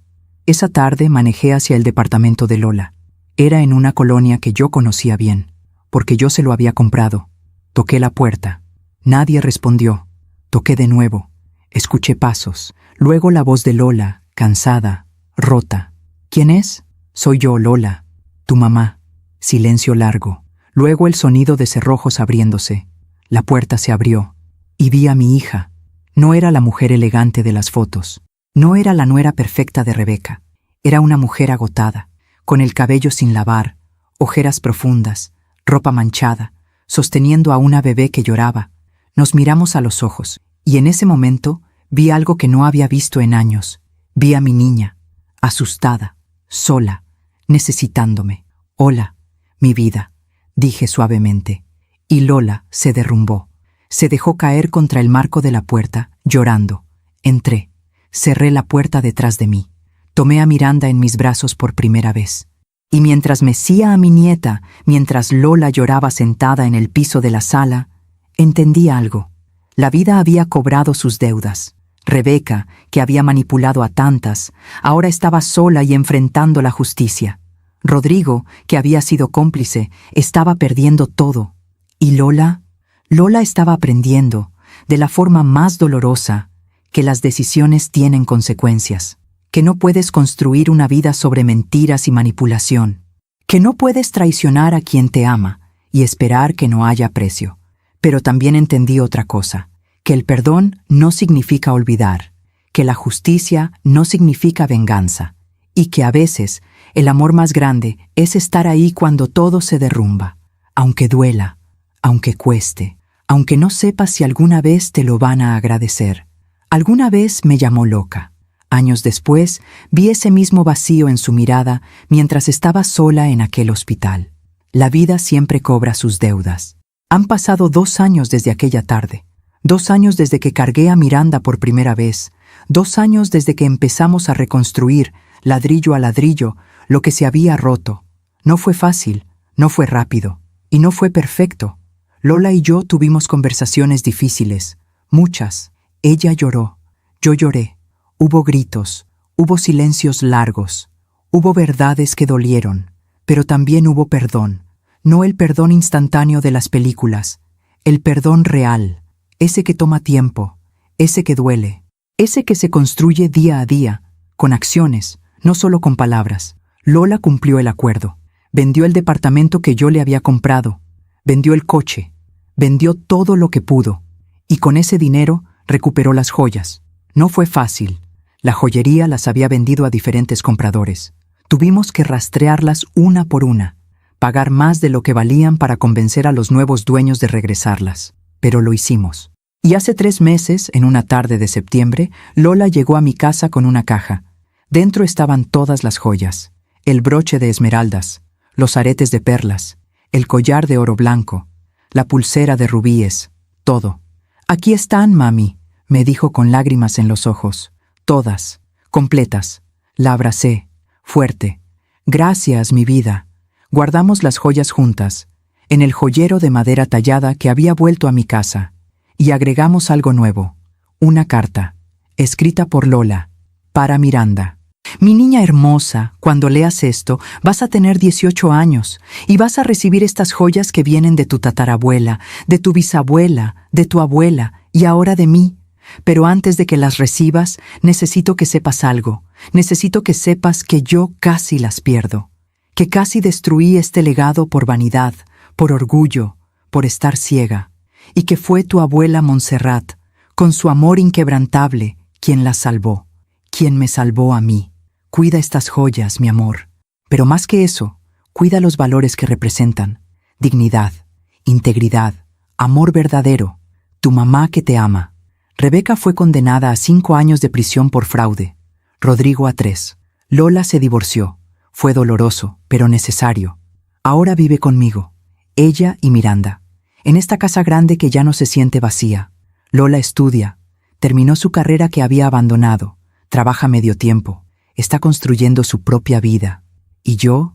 Speaker 1: Esa tarde manejé hacia el departamento de Lola. Era en una colonia que yo conocía bien, porque yo se lo había comprado. Toqué la puerta. Nadie respondió. Toqué de nuevo. Escuché pasos. Luego la voz de Lola, cansada, rota. ¿Quién es? Soy yo, Lola. Tu mamá. Silencio largo. Luego el sonido de cerrojos abriéndose. La puerta se abrió. Y vi a mi hija. No era la mujer elegante de las fotos. No era la nuera perfecta de Rebeca. Era una mujer agotada, con el cabello sin lavar, ojeras profundas, ropa manchada, sosteniendo a una bebé que lloraba. Nos miramos a los ojos, y en ese momento vi algo que no había visto en años. Vi a mi niña, asustada, sola, necesitándome. Hola, mi vida, dije suavemente, y Lola se derrumbó. Se dejó caer contra el marco de la puerta, llorando. Entré. Cerré la puerta detrás de mí. Tomé a Miranda en mis brazos por primera vez. Y mientras mecía a mi nieta, mientras Lola lloraba sentada en el piso de la sala, entendí algo. La vida había cobrado sus deudas. Rebeca, que había manipulado a tantas, ahora estaba sola y enfrentando la justicia. Rodrigo, que había sido cómplice, estaba perdiendo todo. ¿Y Lola? Lola estaba aprendiendo, de la forma más dolorosa, que las decisiones tienen consecuencias, que no puedes construir una vida sobre mentiras y manipulación, que no puedes traicionar a quien te ama y esperar que no haya precio. Pero también entendí otra cosa, que el perdón no significa olvidar, que la justicia no significa venganza, y que a veces el amor más grande es estar ahí cuando todo se derrumba, aunque duela, aunque cueste, aunque no sepas si alguna vez te lo van a agradecer. Alguna vez me llamó loca. Años después, vi ese mismo vacío en su mirada mientras estaba sola en aquel hospital. La vida siempre cobra sus deudas. Han pasado 2 años desde aquella tarde. 2 años desde que cargué a Miranda por primera vez. 2 años desde que empezamos a reconstruir, ladrillo a ladrillo, lo que se había roto. No fue fácil, no fue rápido, y no fue perfecto. Lola y yo tuvimos conversaciones difíciles, muchas. Ella lloró, yo lloré. Hubo gritos, hubo silencios largos, hubo verdades que dolieron, pero también hubo perdón. No el perdón instantáneo de las películas, el perdón real, ese que toma tiempo, ese que duele, ese que se construye día a día, con acciones, no solo con palabras. Lola cumplió el acuerdo, vendió el departamento que yo le había comprado, vendió el coche, vendió todo lo que pudo, y con ese dinero recuperó las joyas. No fue fácil. La joyería las había vendido a diferentes compradores. Tuvimos que rastrearlas una por una, pagar más de lo que valían para convencer a los nuevos dueños de regresarlas. Pero lo hicimos. Y hace 3 meses, en una tarde de septiembre, Lola llegó a mi casa con una caja. Dentro estaban todas las joyas. El broche de esmeraldas, los aretes de perlas, el collar de oro blanco, la pulsera de rubíes, todo. «Aquí están, mami», me dijo con lágrimas en los ojos. Todas, completas. La abracé, fuerte. «Gracias, mi vida». Guardamos las joyas juntas, en el joyero de madera tallada que había vuelto a mi casa, y agregamos algo nuevo, una carta, escrita por Lola, para Miranda. «Mi niña hermosa, cuando leas esto, vas a tener 18 años y vas a recibir estas joyas que vienen de tu tatarabuela, de tu bisabuela, de tu abuela y ahora de mí. Pero antes de que las recibas, necesito que sepas algo. Necesito que sepas que yo casi las pierdo, que casi destruí este legado por vanidad, por orgullo, por estar ciega, y que fue tu abuela Montserrat, con su amor inquebrantable, quien las salvó, quien me salvó a mí. Cuida estas joyas, mi amor, pero más que eso, cuida los valores que representan. dignidad, integridad, amor verdadero, tu mamá que te ama. Rebeca fue condenada a 5 años de prisión por fraude, Rodrigo a 3. Lola se divorció. Fue doloroso, pero necesario. Ahora vive conmigo, ella y Miranda, en esta casa grande que ya no se siente vacía. Lola estudia, terminó su carrera que había abandonado, trabaja medio tiempo, está construyendo su propia vida. Y yo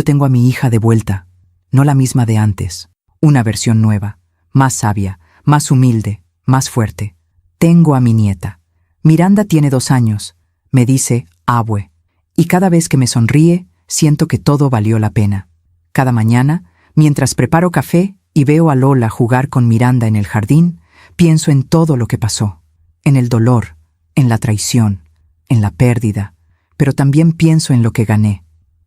Speaker 1: tengo a mi hija de vuelta, no la misma de antes, una versión nueva, más sabia, más humilde, más fuerte. Tengo a mi nieta. Miranda tiene 2 años, me dice abue, y cada vez que me sonríe, siento que todo valió la pena. Cada mañana, mientras preparo café y veo a Lola jugar con Miranda en el jardín, pienso en todo lo que pasó, en el dolor, en la traición, en la pérdida, pero también pienso en lo que gané.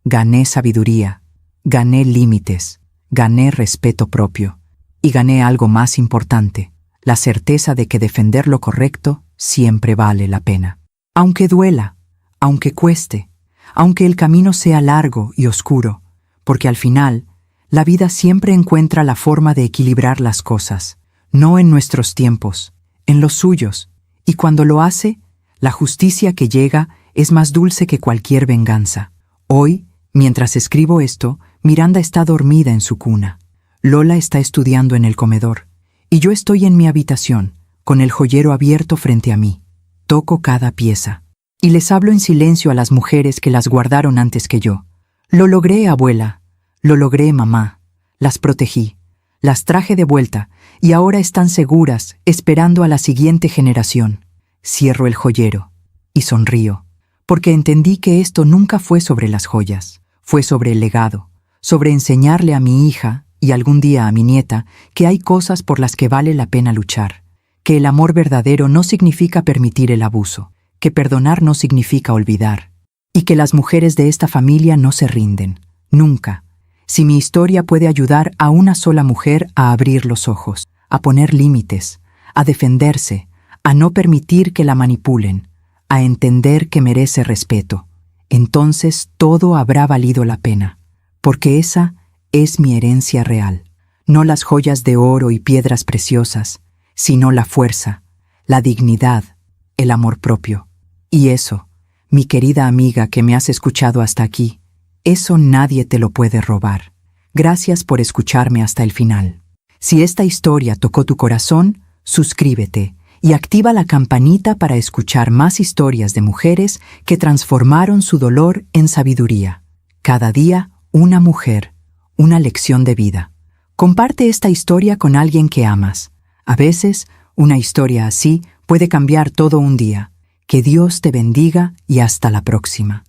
Speaker 1: Gané sabiduría, gané límites, gané respeto propio, y gané algo más importante, la certeza de que defender lo correcto siempre vale la pena. Aunque duela, aunque cueste, aunque el camino sea largo y oscuro, porque al final, la vida siempre encuentra la forma de equilibrar las cosas, no en nuestros tiempos, en los suyos, y cuando lo hace, la justicia que llega es más dulce que cualquier venganza. Hoy, mientras escribo esto, Miranda está dormida en su cuna. Lola está estudiando en el comedor, y yo estoy en mi habitación, con el joyero abierto frente a mí. Toco cada pieza, y les hablo en silencio a las mujeres que las guardaron antes que yo. Lo logré, abuela. Lo logré, mamá. Las protegí. Las traje de vuelta, y ahora están seguras, esperando a la siguiente generación. Cierro el joyero, y sonrío, porque entendí que esto nunca fue sobre las joyas. Fue sobre el legado, sobre enseñarle a mi hija, y algún día a mi nieta, que hay cosas por las que vale la pena luchar, que el amor verdadero no significa permitir el abuso, que perdonar no significa olvidar, y que las mujeres de esta familia no se rinden, nunca. Si mi historia puede ayudar a una sola mujer a abrir los ojos, a poner límites, a defenderse, a no permitir que la manipulen, a entender que merece respeto, entonces todo habrá valido la pena, porque esa es mi herencia real, no las joyas de oro y piedras preciosas, sino la fuerza, la dignidad, el amor propio. Y eso, mi querida amiga que me has escuchado hasta aquí, eso nadie te lo puede robar. Gracias por escucharme hasta el final. Si esta historia tocó tu corazón, suscríbete y activa la campanita para escuchar más historias de mujeres que transformaron su dolor en sabiduría. Cada día, una mujer, una lección de vida. Comparte esta historia con alguien que amas. A veces, una historia así puede cambiar todo un día. Que Dios te bendiga y hasta la próxima.